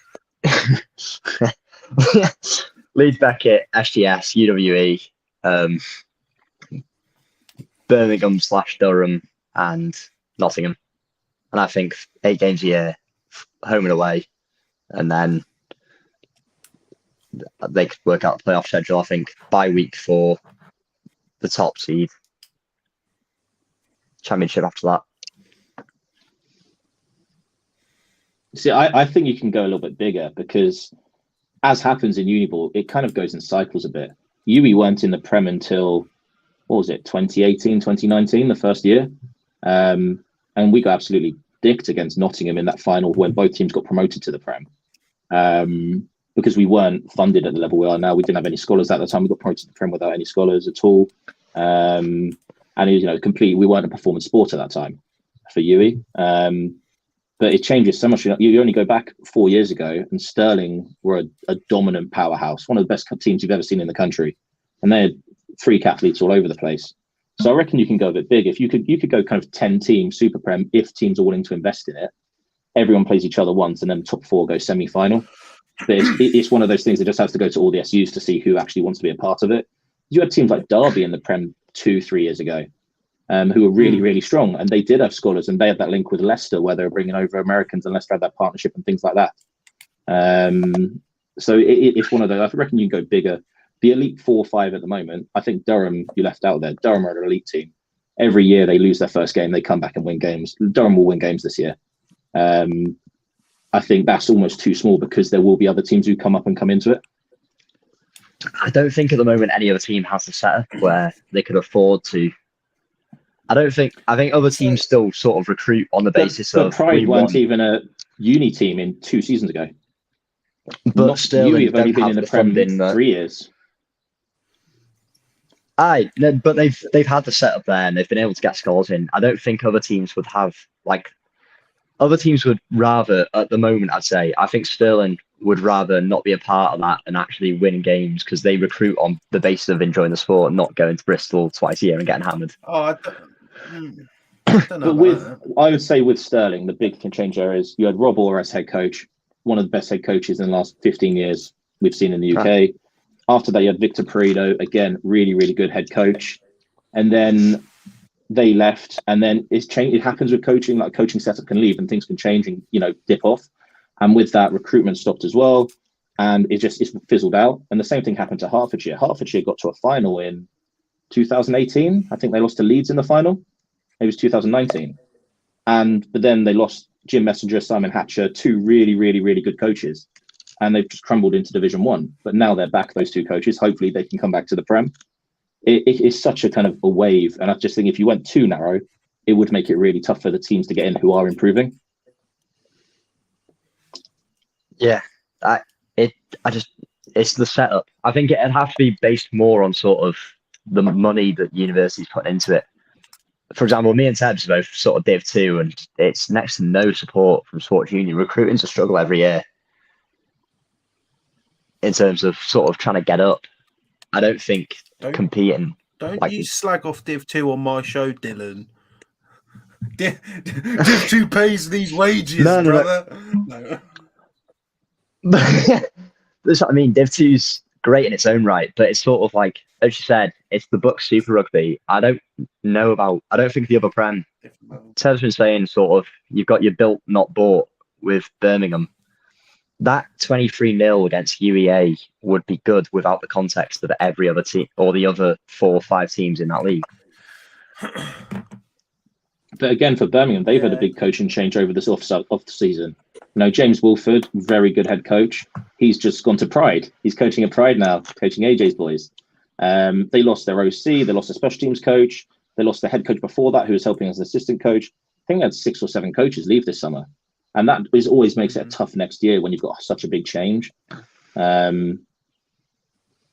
Leeds Beckett, SGS, UWE, Birmingham / Durham, and Nottingham. And I think 8 games a year, home and away, and then they could work out the playoff schedule. I think bye week for the top seed, championship after that. See, I think you can go a little bit bigger, because as happens in Uniball, it kind of goes in cycles a bit. UE weren't in the Prem until, 2018, 2019, the first year. And we got absolutely dicked against Nottingham in that final when both teams got promoted to the Prem. Because we weren't funded at the level we are now. We didn't have any scholars at the time. We got promoted to the Prem without any scholars at all. And it was, completely, we weren't a performance sport at that time for UE. But it changes so much. You only go back 4 years ago, and Stirling were a dominant powerhouse, one of the best teams you've ever seen in the country, and they had freak athletes all over the place. So I reckon you can go a bit big. If you could go kind of 10 team Super Prem, if teams are willing to invest in it. Everyone plays each other once, and then the top 4 go semi-final. But it's one of those things that just has to go to all the SUs to see who actually wants to be a part of it. You had teams like Derby in the Prem 2-3 years ago. Who were really, really strong. And they did have scholars, and they had that link with Leicester where they were bringing over Americans, and Leicester had that partnership and things like that. So it's one of those. I reckon you can go bigger. The Elite 4 or 5 at the moment, I think Durham, you left out there. Durham are an elite team. Every year they lose their first game, they come back and win games. Durham will win games this year. I think that's almost too small, because there will be other teams who come up and come into it. I don't think at the moment any other team has the setup where they could afford to. I think other teams still sort of recruit on the basis of. Pride weren't even a uni team in 2 seasons ago. But still, have only been in the Prem 3 years. But they've had the setup there, and they've been able to get scores in. I don't think other teams would have other teams would rather at the moment. I'd say I think Stirling would rather not be a part of that and actually win games, because they recruit on the basis of enjoying the sport, not going to Bristol twice a year and getting hammered. I would say with Stirling, the big change there is you had Rob Orr as head coach, one of the best head coaches in the last 15 years we've seen in the UK. After that, you had Victor Peredo, again, really, really good head coach. And then they left, and then it happens with coaching, like coaching setup can leave and things can change and, dip off. And with that, recruitment stopped as well. And it's fizzled out. And the same thing happened to Hertfordshire. Hertfordshire got to a final in 2018. I think they lost to Leeds in the final. It was 2019. But then they lost Jim Messenger, Simon Hatcher, 2 really, really, really good coaches. And they've just crumbled into Division 1. But now they're back, those 2 coaches. Hopefully they can come back to the Prem. It is such a kind of a wave. And I just think if you went too narrow, it would make it really tough for the teams to get in who are improving. Yeah, it's the setup. I think it'd have to be based more on sort of the money that universities put into it. For example, me and Tebs both sort of Div 2, and it's next to no support from Sports Union. Recruiting's a struggle every year in terms of sort of trying to get up. I don't think competing. Don't like you slag off Div 2 on my show, Dylan. Div 2 pays these wages, brother. No. That's what I mean. Div 2's great in its own right, but it's sort of like, as you said, it's the Bucks Super Rugby. I don't think the other Prem. Ted's been saying sort of, you've got your built, not bought with Birmingham. That 23-0 against UEA would be good without the context of every other team or the other 4 or 5 teams in that league. But again, for Birmingham, they've had a big coaching change over this off the season. James Wolford, very good head coach. He's just gone to Pride. He's coaching at Pride now, coaching AJ's boys. They lost their OC, they lost their special teams coach, they lost their head coach before that, who was helping as an assistant coach. I think they had 6 or 7 coaches leave this summer. And that always makes it tough next year when you've got such a big change. So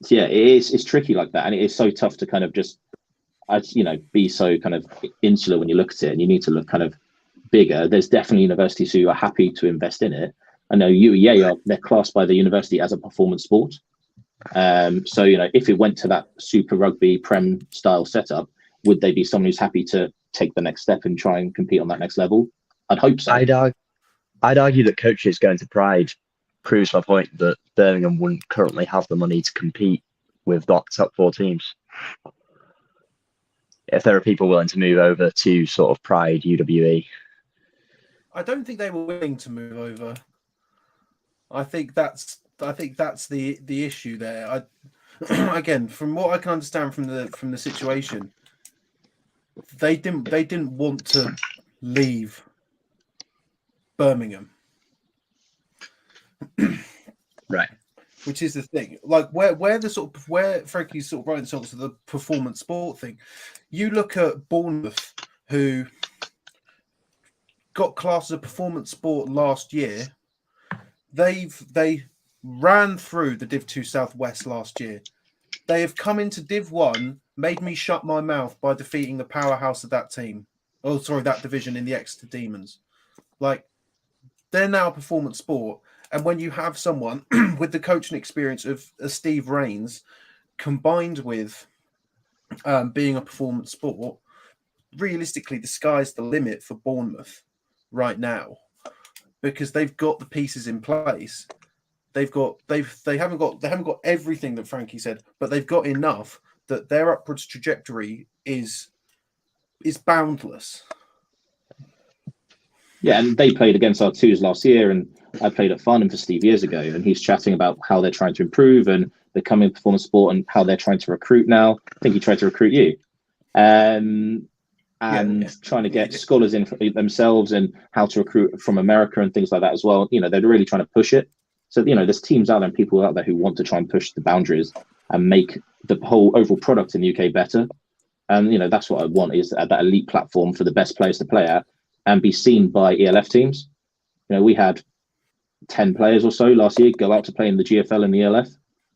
yeah, it's tricky like that. And it is so tough to kind of just, be so kind of insular when you look at it, and you need to look kind of bigger. There's definitely universities who are happy to invest in it. I know UEA, they're classed by the university as a performance sport. So, if it went to that Super Rugby Prem style setup, would they be someone who's happy to take the next step and try and compete on that next level? I'd hope so. I'd argue that coaches going to Pride proves my point that Birmingham wouldn't currently have the money to compete with the top 4 teams. If there are people willing to move over to sort of Pride, UWE. I don't think they were willing to move over. I think that's the issue there. Again, from what I can understand from the situation, they didn't want to leave Birmingham. Right. Which is the thing. Like where Frankie's sort of writing songs of the performance sport thing. You look at Bournemouth, who got classed as a performance sport last year. They ran through the Div 2 Southwest last year. They have come into Div 1, made me shut my mouth by defeating the powerhouse of that team. Oh, sorry, that division in the Exeter Demons. Like, they're now a performance sport. And when you have someone with the coaching experience of Steve Rains combined with being a performance sport, realistically, the sky's the limit for Bournemouth right now, because they've got the pieces in place. They haven't got everything that Frankie said, but they've got enough that their upwards trajectory is boundless. Yeah, and they played against our 2s last year, and I played at Farnham for Steve years ago, and he's chatting about how they're trying to improve and becoming a performance sport and how they're trying to recruit now. I think he tried to recruit you. Trying to get scholars in for themselves and how to recruit from America and things like that as well. They're really trying to push it. So, there's teams out there and people out there who want to try and push the boundaries and make the whole overall product in the UK better. And, that's what I want, is that elite platform for the best players to play at and be seen by ELF teams. We had 10 players or so last year go out to play in the GFL and the ELF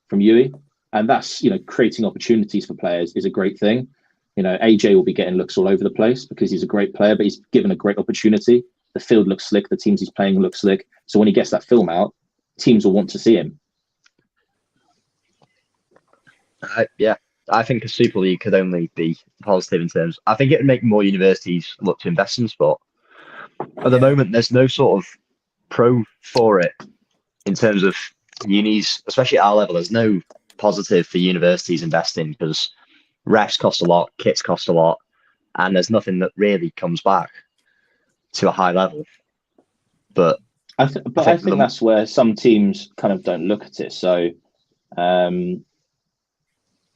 from UE. And that's, creating opportunities for players is a great thing. AJ will be getting looks all over the place because he's a great player, but he's given a great opportunity. The field looks slick. The teams he's playing look slick. So when he gets that film out, teams will want to see him. I think a Super League could only be positive in terms. I think it would make more universities look to invest in sport. At the moment, there's no sort of pro for it in terms of unis, especially at our level. There's no positive for universities investing because refs cost a lot, kits cost a lot, and there's nothing that really comes back to a high level. But I think that's where some teams kind of don't look at it. So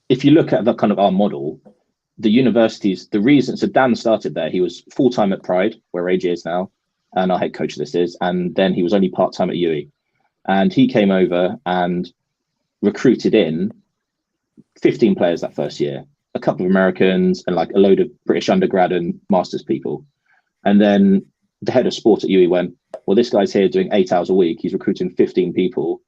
if you look at the kind of our model, the universities, the reason, so Dan started there, he was full-time at Pride, where AJ is now, and our head coach this is, and then he was only part-time at UE. And he came over and recruited in 15 players that first year, a couple of Americans and like a load of British undergrad and masters people. And then the head of sport at UE went, well, this guy's here doing 8 hours a week. He's recruiting 15 people.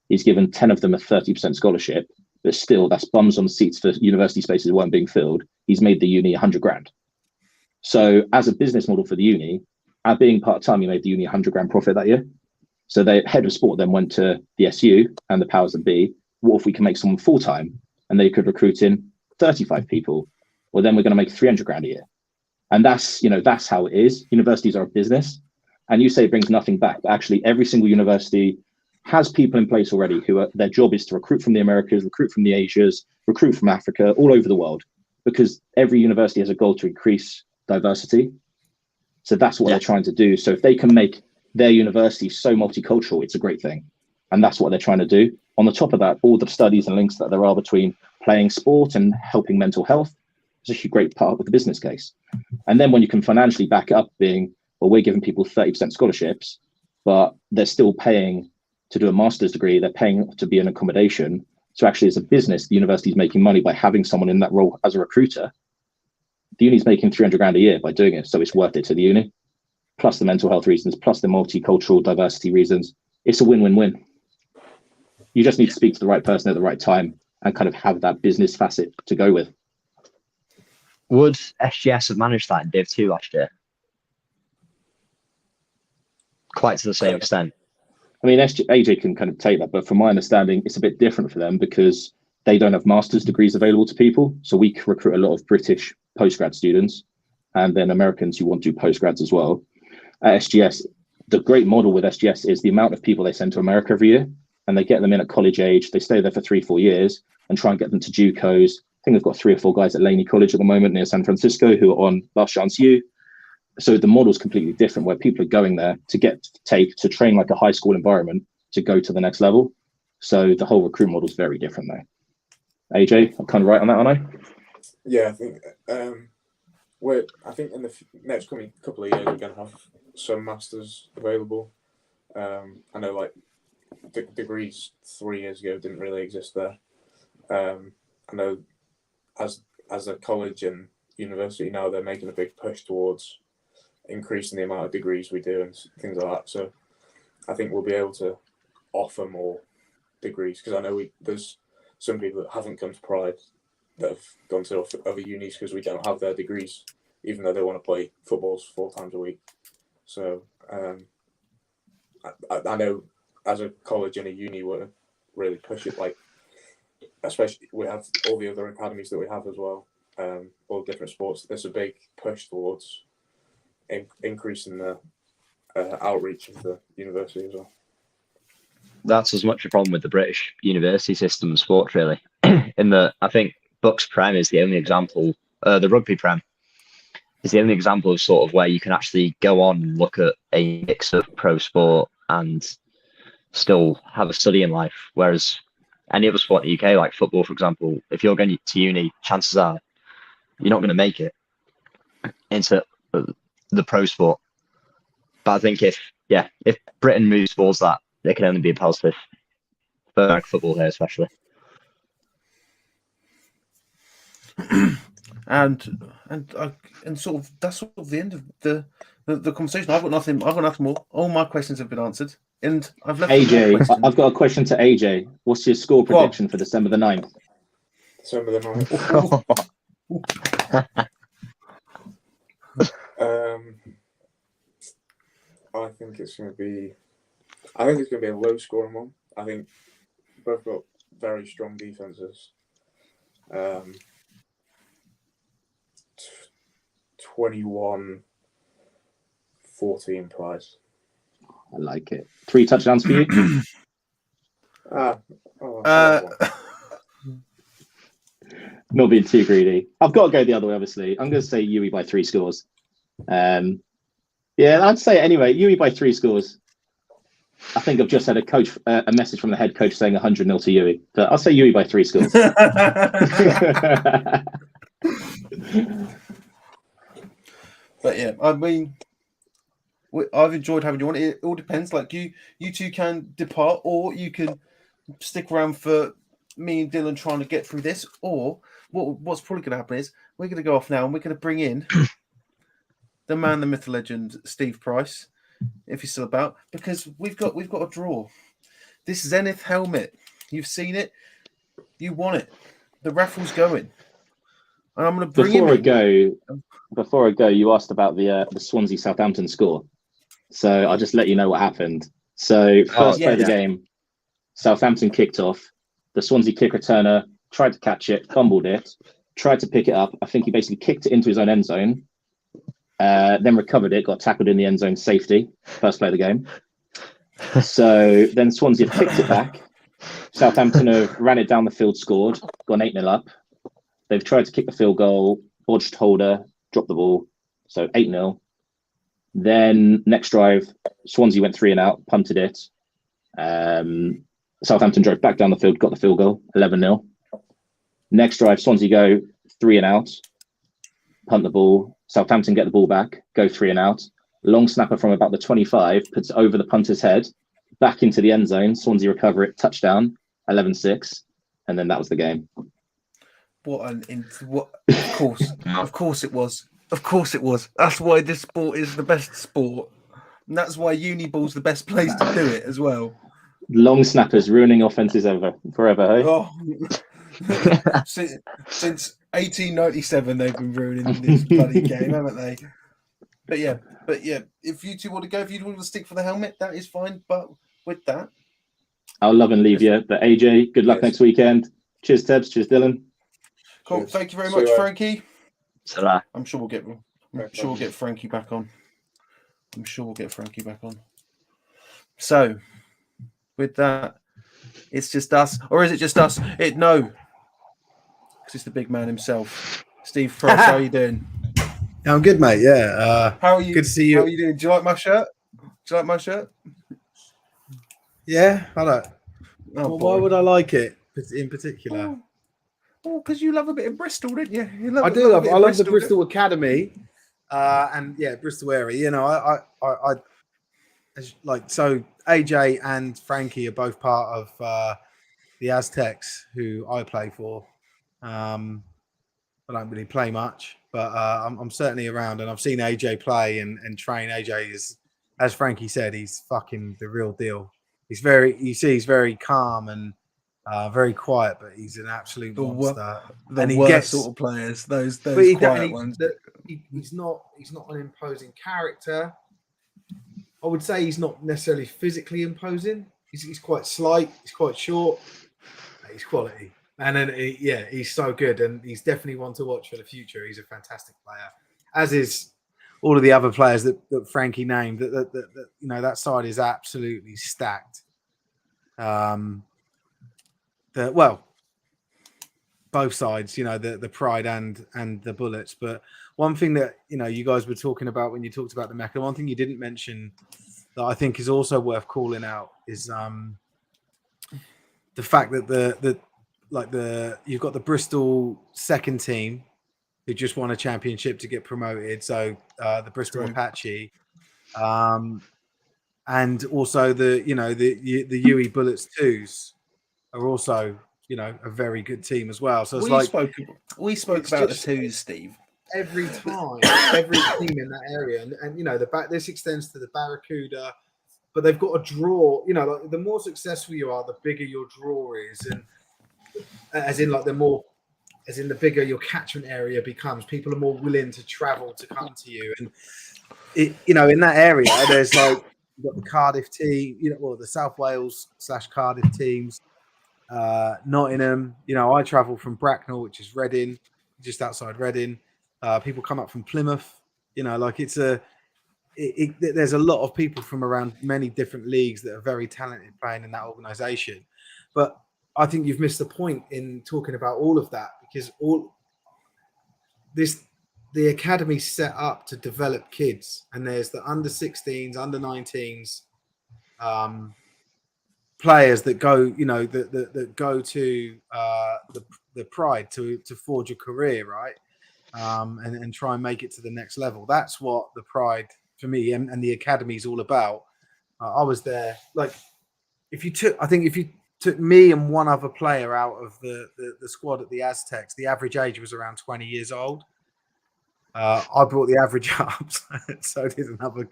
He's given 10 of them a 30% scholarship. but still that's bums on seats for university spaces that weren't being filled. He's made the uni 100 grand. So as a business model for the uni, at being part-time, he made the uni 100 grand profit that year. So the head of sport then went to the SU and the powers that be. What if we can make someone full-time and they could recruit in 35 people? Well, then we're going to make 300 grand a year. And that's how it is. Universities are a business. And you say it brings nothing back. But actually, every single university has people in place already their job is to recruit from the Americas, recruit from the Asias, recruit from Africa, all over the world, because every university has a goal to increase diversity. So that's what they're trying to do. So if they can make their university so multicultural, it's a great thing. And that's what they're trying to do. On the top of that, all the studies and links that there are between playing sport and helping mental health is a great part of the business case. And then when you can financially back it up being, well, we're giving people 30% scholarships, but they're still paying to do a master's degree, they're paying to be in accommodation. So actually as a business, the university is making money by having someone in that role as a recruiter. The uni's making 300 grand a year by doing it. So it's worth it to the uni, plus the mental health reasons, plus the multicultural diversity reasons. It's a win-win-win. You just need to speak to the right person at the right time and kind of have that business facet to go with. Would SGS have managed that in Div 2 last year? Quite to the same extent. I mean, AJ can kind of take that, but from my understanding, it's a bit different for them because they don't have master's degrees available to people. So we recruit a lot of British postgrad students and then Americans who want to do postgrads as well. At SGS, the great model with SGS is the amount of people they send to America every year, and they get them in at college age. They stay there for 3-4 years and try and get them to JUCOs. I think they've got 3 or 4 guys at Laney College at the moment near San Francisco who are on Last Chance U. So the model's completely different, where people are going there to train like a high school environment to go to the next level. So the whole recruit model is very different there. AJ, I'm kind of right on that, aren't I? Yeah, I think I think in the next coming couple of years we're going to have some masters available. I know like degrees 3 years ago didn't really exist there. I know as a college and university now they're making a big push towards increasing the amount of degrees we do and things like that. So I think we'll be able to offer more degrees, because I know there's some people that haven't come to Pride that have gone to other unis because we don't have their degrees, even though they want to play footballs 4 times a week. So I know as a college and a uni we're really push it, like especially we have all the other academies that we have as well, all different sports. There's a big push towards increasing the outreach of the university as well. That's as much a problem with the British university system of sports, really. In that, I think Bucks Prem is the only example, the rugby Prem is the only example of sort of where you can actually go on and look at a mix of pro sport and still have a study in life. Whereas any other sport in the UK, like football, for example, if you're going to uni, chances are you're not going to make it into the pro sport. But I think if Britain moves towards that, it can only be a positive for American football here, especially. And sort of that's sort of the end of the conversation. I've got nothing more. All my questions have been answered, and I've left AJ. I've got a question to AJ. What's your score prediction for December the 9th? December the 9th. I think it's going to be a low scoring one. I think both got very strong defenses. 21-14 prize. I like it. 3 touchdowns for you? Not being too greedy. I've got to go the other way, obviously. I'm going to say UE by 3 scores. Yeah, I'd say anyway, UE by 3 scores. I think I've just had a message from the head coach saying 100-0 to UE. But I'll say UE by 3 scores. But yeah, I mean, I've enjoyed having you on. It all depends. Like you two can depart, or you can stick around for me and Dylan trying to get through this. Or what's probably going to happen is we're going to go off now and we're going to bring in the man, the myth, the legend, Steve Price, if he's still about, because we've got a draw. This Zenith helmet, you've seen it. You want it. The raffle's going. And I'm going to bring him Before I go, you asked about the Swansea Southampton score. So I'll just let you know what happened. So first play of the game, Southampton kicked off. The Swansea kick returner tried to catch it, fumbled it, tried to pick it up. I think he basically kicked it into his own end zone, then recovered it, got tackled in the end zone, safety. First play of the game. So then Swansea have kicked it back. Southampton have ran it down the field, scored, gone 8-0 up. They've tried to kick the field goal, bodged holder, dropped the ball. So 8-0. Then next drive, Swansea went 3 and out, punted it. Southampton drove back down the field, got the field goal, 11-0. Next drive, Swansea go 3 and out, punt the ball. Southampton get the ball back, go 3 and out. Long snapper from about the 25 puts it over the punter's head, back into the end zone. Swansea recover it, touchdown, 11-6, and then that was the game. Of course it was. Of course it was. That's why this sport is the best sport. And that's why Uniball's the best place to do it as well. Long snappers ruining offenses forever, hey? Oh. since 1897 they've been ruining this bloody game, haven't they? But yeah, if you two want to go, if you want to stick for the helmet, that is fine. But with that, I'll love and leave you. But AJ, good luck next weekend. Cheers, Tebs. Cheers, Dylan. Cool. Cheers. Thank you very much, Frankie. Salah. I'm sure we'll get Frankie back on. So, with that, it's just us, or is it just us? No, because it's the big man himself, Steve Frost. How are you doing? I'm good, mate. Yeah. How are you? Good to see you. How are you doing? Do you like my shirt? Yeah, I don't. Oh, why would I like it in particular? Oh, because you love a bit of Bristol, don't you? I love the Bristol Academy, and yeah, Bristol area. You know, I so AJ and Frankie are both part of the Aztecs, who I play for. I don't really play much, but I'm certainly around, and I've seen AJ play and train. AJ is, as Frankie said, he's fucking the real deal. He's very calm and very quiet, but he's an absolute monster. The worst sort of players, those quiet ones. He's not an imposing character. I would say he's not necessarily physically imposing. He's quite slight. He's quite short. He's quality, and then he's so good, and he's definitely one to watch for the future. He's a fantastic player, as is all of the other players that Frankie named. That you know, that side is absolutely stacked. Both sides, you know, the Pride and the Bullets. But one thing that, you know, you guys were talking about when you talked about the Mecca, one thing you didn't mention that I think is also worth calling out is the fact that you've got the Bristol second team who just won a championship to get promoted. So the Bristol Apache, and also the UE Bullets 2s are also, you know, a very good team as well. So it's we spoke about the 2s, Steve. Every time, every team in that area, and you know, this extends to the Barracuda, but they've got a draw. You know, like, the more successful you are, the bigger your draw is, and the bigger your catchment area becomes. People are more willing to travel to come to you, and you know, in that area, there's like, you've got the Cardiff team, you know, well, the South Wales / Cardiff teams, Nottingham. You know, I travel from Bracknell, which is Reading, just outside Reading. People come up from Plymouth. You know, like there's a lot of people from around many different leagues that are very talented playing in that organisation. But I think you've missed the point in talking about all of that, because the academy's set up to develop kids, and there's the under 16s, under 19s players that go, you know, that go to the Pride to forge a career, right? And try and make it to the next level. That's what the Pride for me and the academy is all about. I was there. Like, if you took me and one other player out of the squad at the Aztecs, the average age was around 20 years old. I brought the average up, so did another.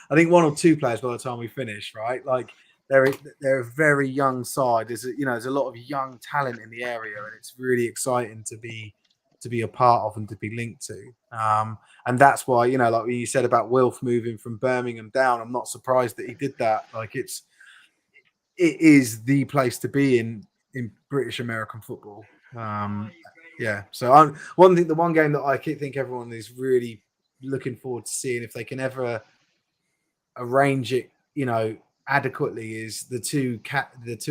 I think one or two players by the time we finished, right? Like, they're a very young side. There's a lot of young talent in the area, and it's really exciting to be a part of and to be linked to. And that's why, like you said about Wilf moving from Birmingham down, I'm not surprised that he did that. Like it is the place to be in British American football. So the one game that I think everyone is really looking forward to seeing, if they can ever arrange it, adequately, is the two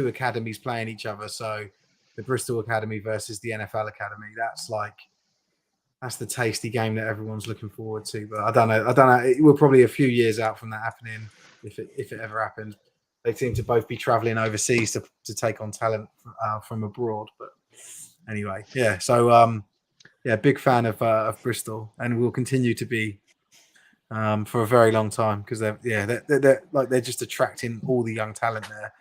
academies playing each other. So the Bristol Academy versus the NFL Academy. That's the tasty game that everyone's looking forward to. But I don't know. We're probably a few years out from that happening, if it ever happens. They seem to both be traveling overseas to take on talent from abroad. But anyway, yeah. So big fan of Bristol, and will continue to be for a very long time, because they're just attracting all the young talent there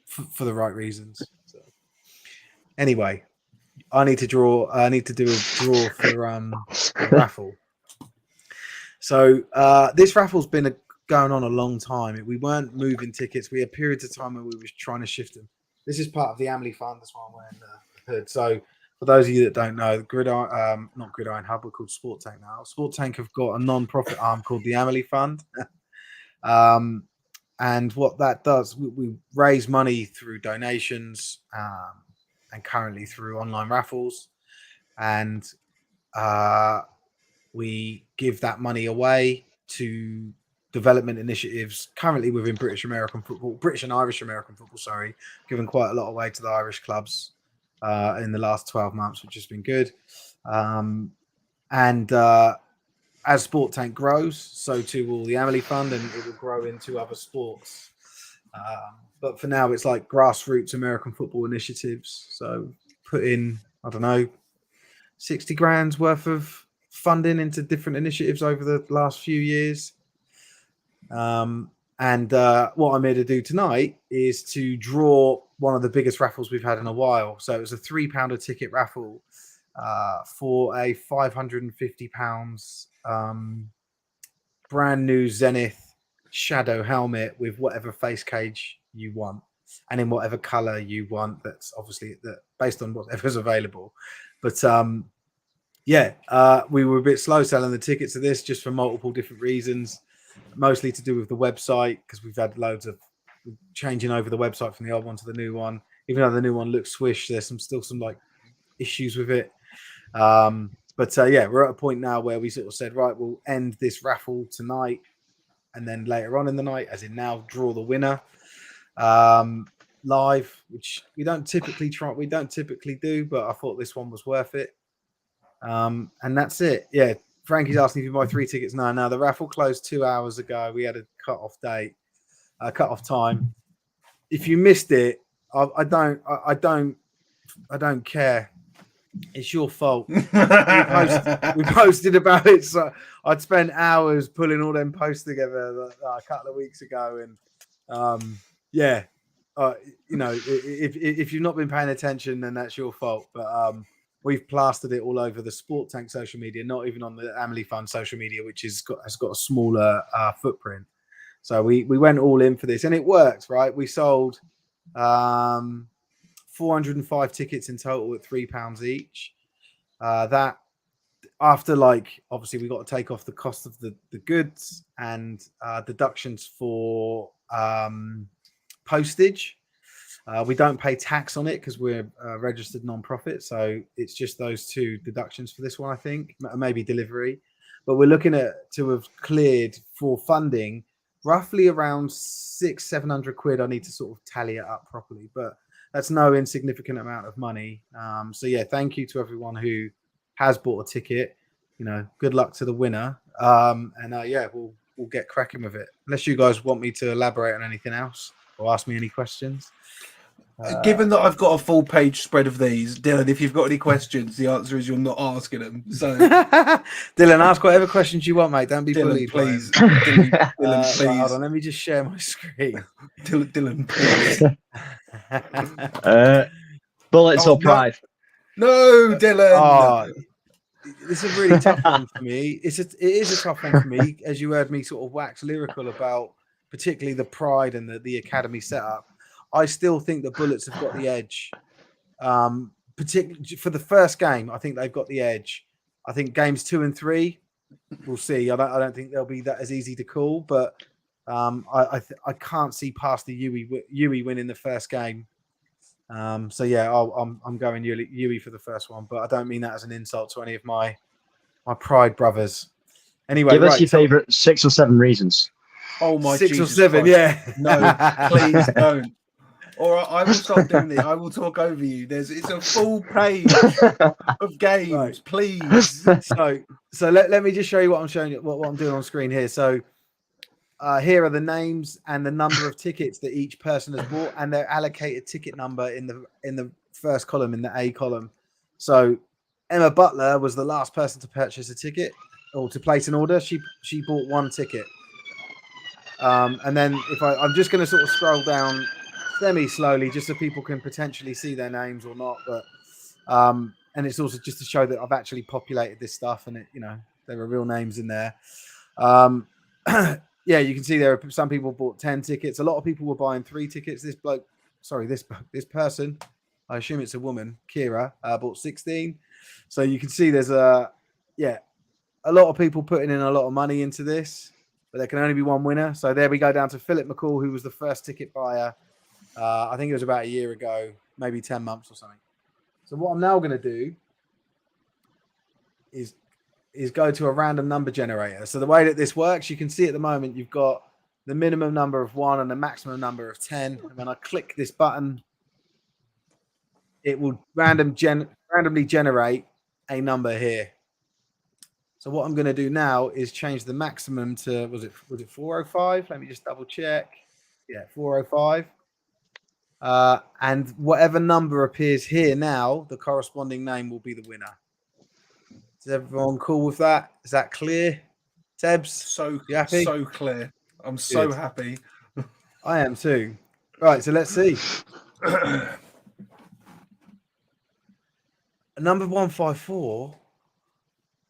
for the right reasons. So anyway, I need to do a draw for the raffle. So this raffle's been going on a long time. We weren't moving tickets. We had periods of time where we were trying to shift them. This is part of the Amley Fund. That's why I'm wearing the hood. So for those of you that don't know, not Gridiron Hub, we're called Sport Tank now. Sport Tank have got a non-profit arm called the Amley Fund. And what that does, we raise money through donations and currently through online raffles. And we give that money away to development initiatives currently within British and Irish American football, giving quite a lot away to the Irish clubs in the last 12 months, which has been good. And as Sport Tank grows, so too will the Amley Fund, and it will grow into other sports. But for now, it's like grassroots American football initiatives. So put in, 60 grand's worth of funding into different initiatives over the last few years. And what I'm here to do tonight is to draw one of the biggest raffles we've had in a while. So it was a £3 a ticket raffle for a £550 brand new Zenith Shadow helmet with whatever face cage you want and in whatever color you want. That's obviously based on whatever's available. But we were a bit slow selling the tickets to this, just for multiple different reasons. Mostly to do with the website, because we've had loads of changing over the website from the old one to the new one. Even though the new one looks swish, there's still some issues with it. But we're at a point now where we sort of said, right, we'll end this raffle tonight, and then later on in the night, as in now, draw the winner live, which we don't typically do, but I thought this one was worth it. And that's it. Yeah. Frankie's asking if you buy 3 tickets. No, the raffle closed 2 hours ago. We had a cut-off time. If you missed it, I don't care. It's your fault. We posted about it, so I'd spent hours pulling all them posts together a couple of weeks ago, and if you've not been paying attention, then that's your fault. But we've plastered it all over the Sport Tank social media, not even on the Amley Fund social media, which has got a smaller footprint. So we went all in for this, and it worked, right? We sold 405 tickets in total at £3 each. That after obviously we got to take off the cost of the goods and deductions for postage. We don't pay tax on it because we're a registered non-profit. So it's just those 2 deductions for this one, I think, maybe delivery. But we're looking to have cleared for funding roughly around £600-700. I need to sort of tally it up properly, but that's no insignificant amount of money. Thank you to everyone who has bought a ticket. Good luck to the winner. We'll get cracking with it. Unless you guys want me to elaborate on anything else or ask me any questions. Given that I've got a full page spread of these, Dylan, if you've got any questions, the answer is you're not asking them. So, Dylan, ask whatever questions you want, mate. Don't be bullied, please. Dylan, please. Hold on, let me just share my screen. Dylan, please. Bullets or pride? No, Dylan. This is a really tough one for me. It is a tough one for me, as you heard me sort of wax lyrical about particularly the Pride and the academy setup, I still think the Bullets have got the edge. Particularly for the first game, I think they've got the edge. I think games 2 and 3, we'll see. I don't think they'll be that as easy to call, but I can't see past the Yui winning the first game. So yeah, I'm going Yui for the first one, but I don't mean that as an insult to any of my Pride brothers. Anyway, give us your favorite 6 or 7 reasons. Oh my 6 Jesus or 7, Christ. yeah. No, please don't. Or I will stop doing this. I will talk over you. It's a full page of games, Right. please. So let me just show you what I'm showing you, what I'm doing on screen here. So here are the names and the number of tickets that each person has bought, and their allocated ticket number in the first column, in the A column. So Emma Butler was the last person to purchase a ticket or to place an order. She bought 1 ticket. And then I'm just going to sort of scroll down semi-slowly just so people can potentially see their names or not. But and it's also just to show that I've actually populated this stuff, and there are real names in there. Yeah, you can see there are some people bought 10 tickets. A lot of people were buying 3 tickets. This person, I assume it's a woman, Kira, bought 16. So you can see there's a lot of people putting in a lot of money into this, but there can only be one winner. So there we go down to Philip McCall, who was the first ticket buyer. I think it was about a year ago, maybe 10 months or something. So what I'm now going to do is go to a random number generator. So the way that this works, you can see at the moment, you've got the minimum number of 1 and the maximum number of 10. And when I click this button, it will randomly generate a number here. So what I'm going to do now is change the maximum to, was it 405? Let me just double check. Yeah, 405. And whatever number appears here now, the corresponding name will be the winner. Is everyone cool with that? Is that clear? Tebs? So clear. I'm so happy. I am too. Right, so let's see. Number 154.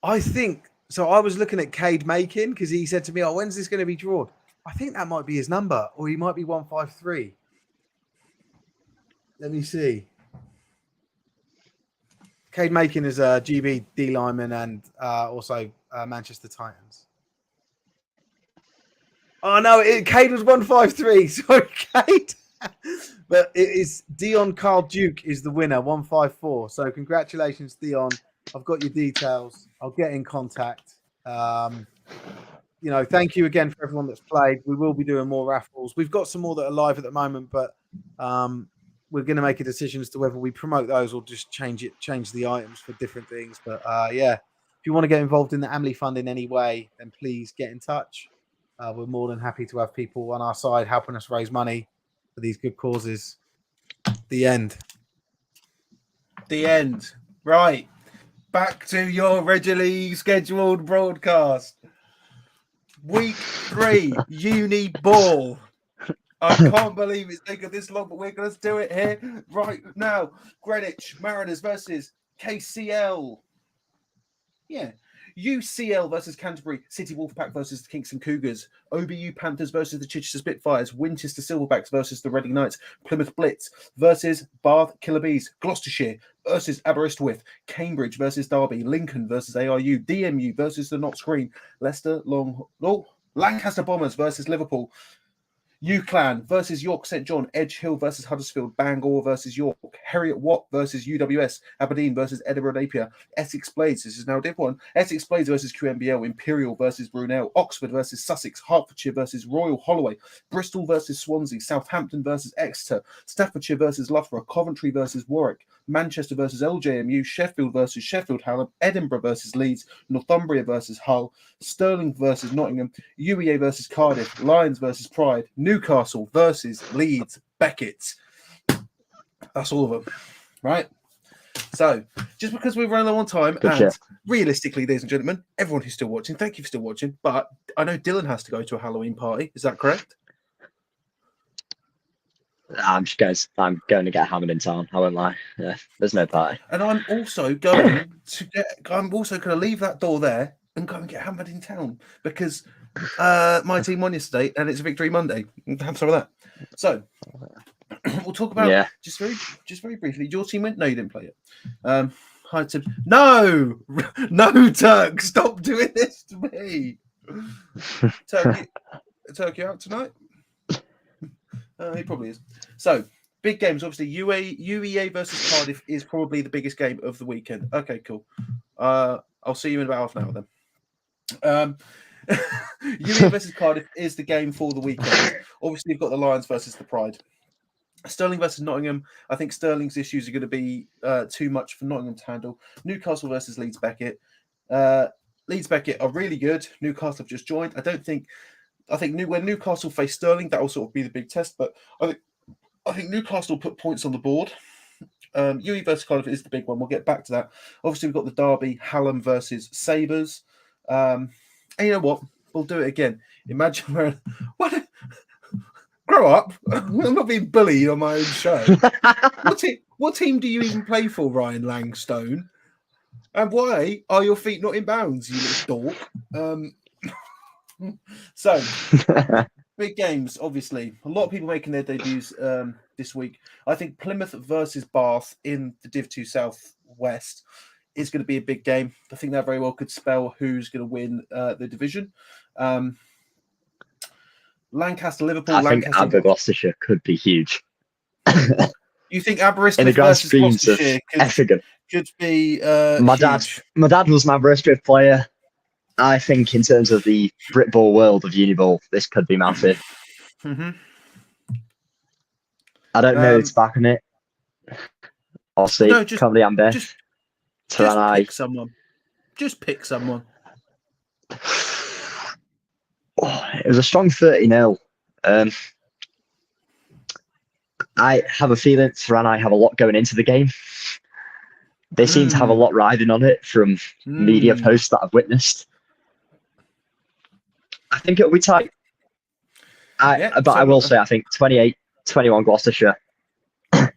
I think so. I was looking at Cade Makin because he said to me, "Oh, when's this going to be drawn?" I think that might be his number, or he might be 153. Let me see. Cade Makin is a GB D lineman and also Manchester Titans. Oh no, Cade was 153. Sorry, Cade. But it is Dion Carl Duke is the winner, 154. So congratulations, Dion. I've got your details. I'll get in contact. Thank you again for everyone that's played. We will be doing more raffles. We've got some more that are live at the moment, but we're going to make a decision as to whether we promote those or just change the items for different things. But if you want to get involved in the Amley Fund in any way, then please get in touch. We're more than happy to have people on our side helping us raise money for these good causes. The end. Right. Back to your regularly scheduled broadcast. Week 3, Uniball. I can't believe it's taken this long, but we're going to do it here right now. Greenwich Mariners versus KCL. Yeah. UCL versus Canterbury, City Wolfpack versus the Kingston Cougars, OBU Panthers versus the Chichester Spitfires, Winchester Silverbacks versus the Reading Knights, Plymouth Blitz versus Bath Killer Bees, Gloucestershire versus Aberystwyth, Cambridge versus Derby, Lincoln versus ARU, DMU versus the Notts Green, Leicester Lancaster Bombers versus Liverpool, UClan versus York St John, Edge Hill versus Huddersfield, Bangor versus York, Heriot Watt versus UWS, Aberdeen versus Edinburgh Napier, Essex Blades, this is now a different one, Essex Blades versus QMBL, Imperial versus Brunel, Oxford versus Sussex, Hertfordshire versus Royal Holloway, Bristol versus Swansea, Southampton versus Exeter, Staffordshire versus Loughborough, Coventry versus Warwick, Manchester versus LJMU, Sheffield versus Sheffield Hallam, Edinburgh versus Leeds, Northumbria versus Hull, Stirling versus Nottingham, UEA versus Cardiff, Lions versus Pride, Newcastle versus Leeds Beckett. That's all of them, right? So, just because we're running low on time, and realistically, ladies and gentlemen, everyone who's still watching, thank you for still watching, but I know Dylan has to go to a Halloween party. Is that correct? I'm going to get hammered in town. I won't lie. Yeah, there's no party. And I'm also going to leave that door there and go and get hammered in town because My team won yesterday, and it's a victory Monday. Have some of that. So we'll talk about just very briefly. Your team went. No, you didn't play it. Hi, Tim. No, Turk. Stop doing this to me. Turkey out tonight. He probably is. So big games. Obviously, UEA versus Cardiff is probably the biggest game of the weekend. Okay, cool. I'll see you in about half an hour then. UE versus Cardiff is the game for the weekend. Obviously, you've got the Lions versus the Pride. Sterling versus Nottingham. I think Sterling's issues are going to be too much for Nottingham to handle. Newcastle versus Leeds Beckett. Leeds Beckett are really good. Newcastle have just joined. I think when Newcastle face Sterling, that will sort of be the big test. But I think Newcastle put points on the board. UE versus Cardiff is the big one. We'll get back to that. Obviously, we've got the derby, Hallam versus Sabres. And you know what? We'll do it again. Imagine what. Grow up. I'm not being bullied on my own show. What team do you even play for, Ryan Langstone? And why are your feet not in bounds, you little dork? So, big games, obviously. A lot of people making their debuts this week. I think Plymouth versus Bath in the Div 2 South West is going to be a big game. I think that very well could spell who's going to win the division. Lancaster, Liverpool. I think Gloucestershire could be huge. You think Aberystwyth in the grand versus streams of Gloucestershire could be my huge. dad was an Aberystwyth player. I think in terms of the Britball world of Uniball, this could be massive. Mm-hmm. I don't know who's backing it. I'll see. No, Cumberly and Beth. Just pick someone. Just pick someone. Oh, it was a strong 30-0. I have a feeling Saranai have a lot going into the game. They seem to have a lot riding on it from media posts that I've witnessed. I think it'll be tight. But I will say, I think 28-21 Gloucestershire. Well,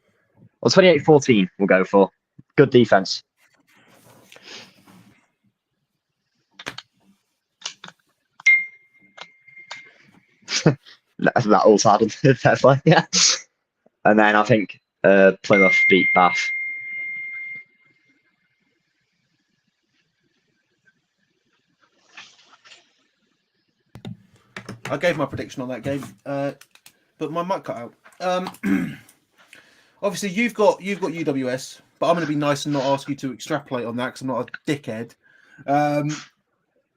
28-14 we'll go for. Good defence. that all sad on the fair play, yeah. And then I think Plymouth beat Bath. I gave my prediction on that game, but my mic cut out. Obviously, you've got UWS, but I'm going to be nice and not ask you to extrapolate on that because I'm not a dickhead.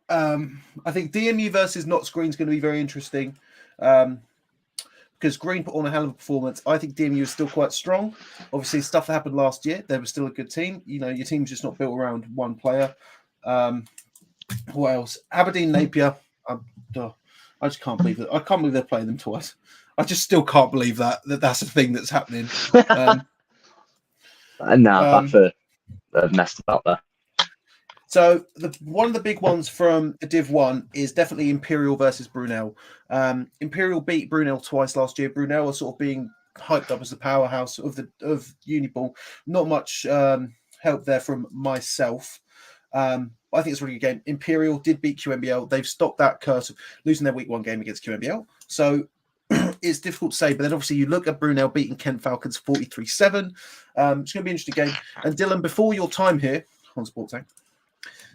I think DMU versus Notts Green is going to be very interesting because Green put on a hell of a performance. I think DMU is still quite strong. Obviously, stuff that happened last year, they were still a good team. You know, your team's just not built around one player. What else? Aberdeen Napier. I just can't believe it. I can't believe they're playing them twice. I just still can't believe that's a thing that's happening. Bath messed up there. So one of the big ones from Div 1 is definitely Imperial versus Brunel. Imperial beat Brunel twice last year. Brunel are sort of being hyped up as the powerhouse of Uniball. Not much help there from myself. I think it's a really good game. Imperial did beat QMBL. They've stopped that curse of losing their week 1 game against QMBL. So it's difficult to say. But then obviously you look at Brunel beating Kent Falcons 43-7. It's going to be an interesting game. And Dylan, before your time here on Sports Tank,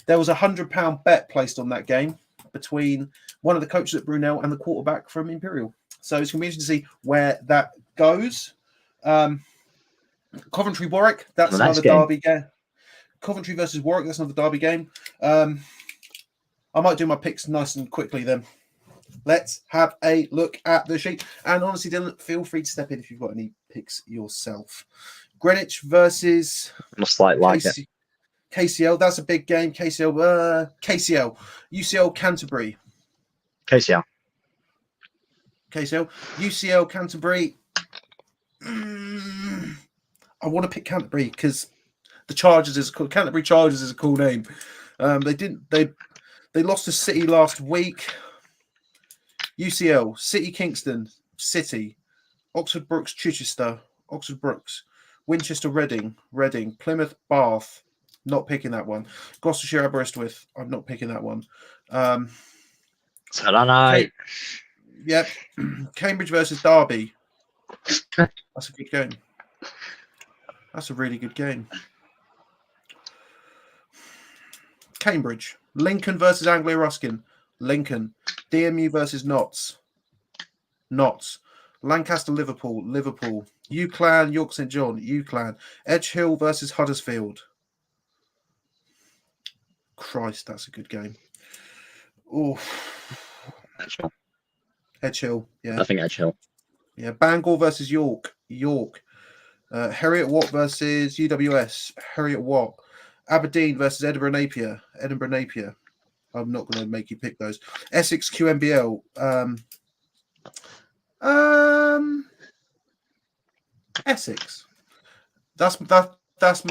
there was £100 bet placed on that game between one of the coaches at Brunel and the quarterback from Imperial. So it's going to be interesting to see where that goes. Coventry Warwick, that's another derby game. Coventry versus Warwick, that's another derby game. I might do my picks nice and quickly then. Let's have a look at the sheet. And honestly, Dylan, feel free to step in if you've got any picks yourself. Greenwich versus KCL, that's a big game. KCL, UCL Canterbury. KCL, UCL Canterbury. I want to pick Canterbury because the Chargers is cool. Canterbury Chargers is a cool name. They lost to City last week. UCL, City Kingston, City, Oxford Brooks Chichester, Oxford Brooks, Winchester Reading, Plymouth Bath. Not picking that one. Gloucestershire Aberystwyth. I'm not picking that one. Saturday night. Yep. Cambridge versus Derby. That's a good game. That's a really good game. Cambridge. Lincoln versus Anglia Ruskin. Lincoln. DMU versus Notts. Notts. Lancaster Liverpool. Liverpool. UClan York St John. UClan. Edge Hill versus Huddersfield. Christ, that's a good game. Oh, Edge Hill. Edge Hill. Yeah. I think Edge Hill. Yeah. Bangor versus York. York. Heriot Watt versus UWS. Heriot Watt. Aberdeen versus Edinburgh Napier. Edinburgh Napier. I'm not going to make you pick those. Essex QMBL. Essex. That's my,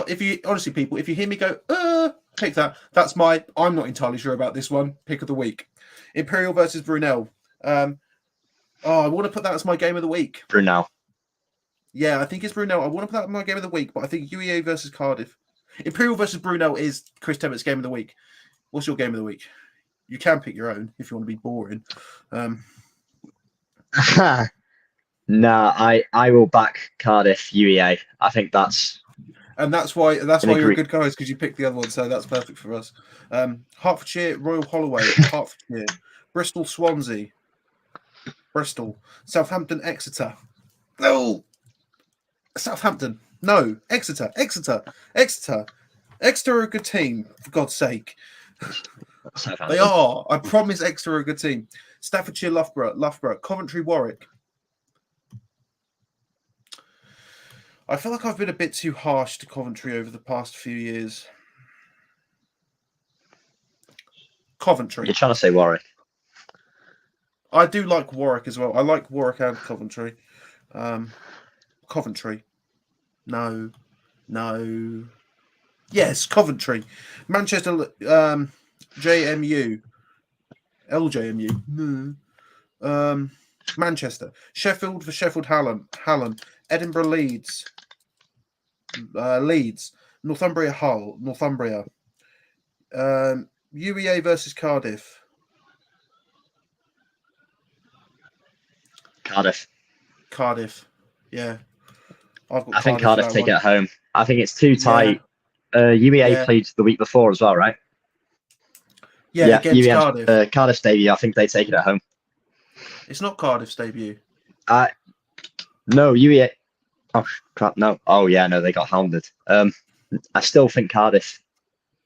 if you honestly, people, if you hear me go, pick that. That's my. I'm not entirely sure about this one. Pick of the week. Imperial versus Brunel. I want to put that as my game of the week. Brunel. Yeah, I think it's Brunel. I want to put that as my game of the week, but I think UEA versus Cardiff. Imperial versus Brunel is Chris Temmett's game of the week. What's your game of the week? You can pick your own if you want to be boring. Nah, I will back Cardiff UEA. I think that's why you're a good guy, because you picked the other one, so that's perfect for us. Hertfordshire Royal Holloway, Hertfordshire, Bristol Swansea, Bristol, Southampton Exeter. No, Southampton. No, Exeter. Exeter are a good team, for God's sake. They are. I promise Exeter are a good team. Staffordshire Loughborough, Coventry Warwick. I feel like I've been a bit too harsh to Coventry over the past few years. Coventry. You're trying to say Warwick. I do like Warwick as well. I like Warwick and Coventry. Coventry. No. Yes, Coventry. Manchester JMU. LJMU. Manchester. Sheffield for Sheffield Hallam. Edinburgh Leeds. Northumbria Hull. Northumbria. UEA versus Cardiff. Cardiff. Yeah. I think Cardiff take it at home. I think it's too tight. UEA played the week before as well, right? Yeah, against Cardiff. Cardiff's debut, I think they take it at home. It's not Cardiff's debut. No, UEA. Oh crap! No. Oh yeah, no, they got hounded. I still think Cardiff.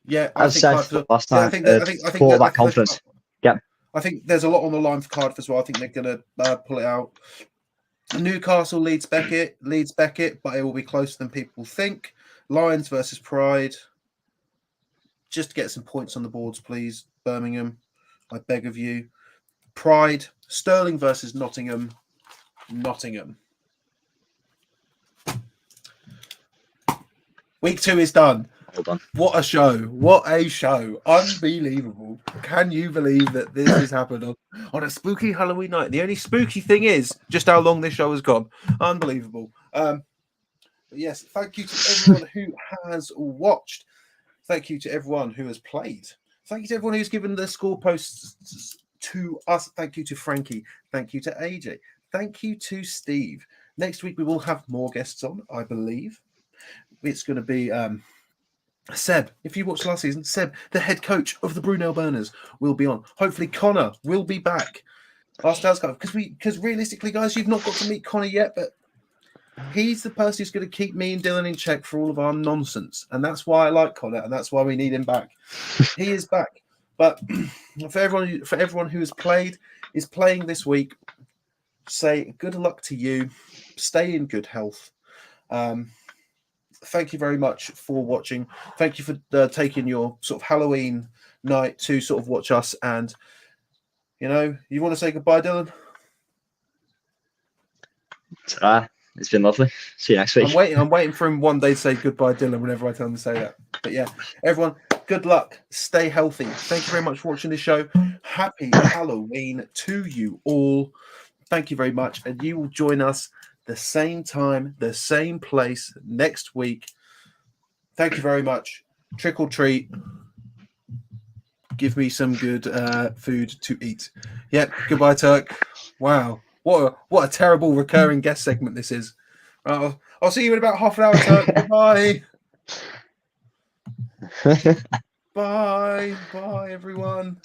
Yeah, as I said last time, I think that confidence. Yeah. I think there's a lot on the line for Cardiff as well. I think they're going to pull it out. Newcastle Leeds Beckett, but it will be closer than people think. Lions versus Pride. Just get some points on the boards, please. Birmingham, I beg of you. Pride, Stirling versus Nottingham. Week 2 is done. Hold on. What a show. Unbelievable. Can you believe that this has happened on a spooky Halloween night? The only spooky thing is just how long this show has gone. Unbelievable. Yes, thank you to everyone who has watched. Thank you to everyone who has played. Thank you to everyone who's given the score posts to us. Thank you to Frankie. Thank you to AJ. Thank you to Steve. Next week we will have more guests on, I believe. It's going to be Seb. If you watched last season, Seb, the head coach of the Brunel Burners, will be on. Hopefully Connor will be back. Because realistically, guys, you've not got to meet Connor yet, but he's the person who's going to keep me and Dylan in check for all of our nonsense. And that's why I like Connor, and that's why we need him back. He is back. But for everyone who is playing this week, say good luck to you. Stay in good health. Thank you very much for watching. Thank you for taking your sort of Halloween night to sort of watch us. And, you want to say goodbye, Dylan? It's been lovely. See you next week. I'm waiting for him one day to say goodbye, Dylan, whenever I tell him to say that. But yeah, everyone, good luck. Stay healthy. Thank you very much for watching this show. Happy Halloween to you all. Thank you very much. And you will join us the same time, the same place next week. Thank you very much. Trick or treat. give me some good food to eat. Yep. Goodbye, Turk. Wow. What a terrible recurring guest segment this is. I'll see you in about half an hour, Turk. Goodbye. Bye, everyone.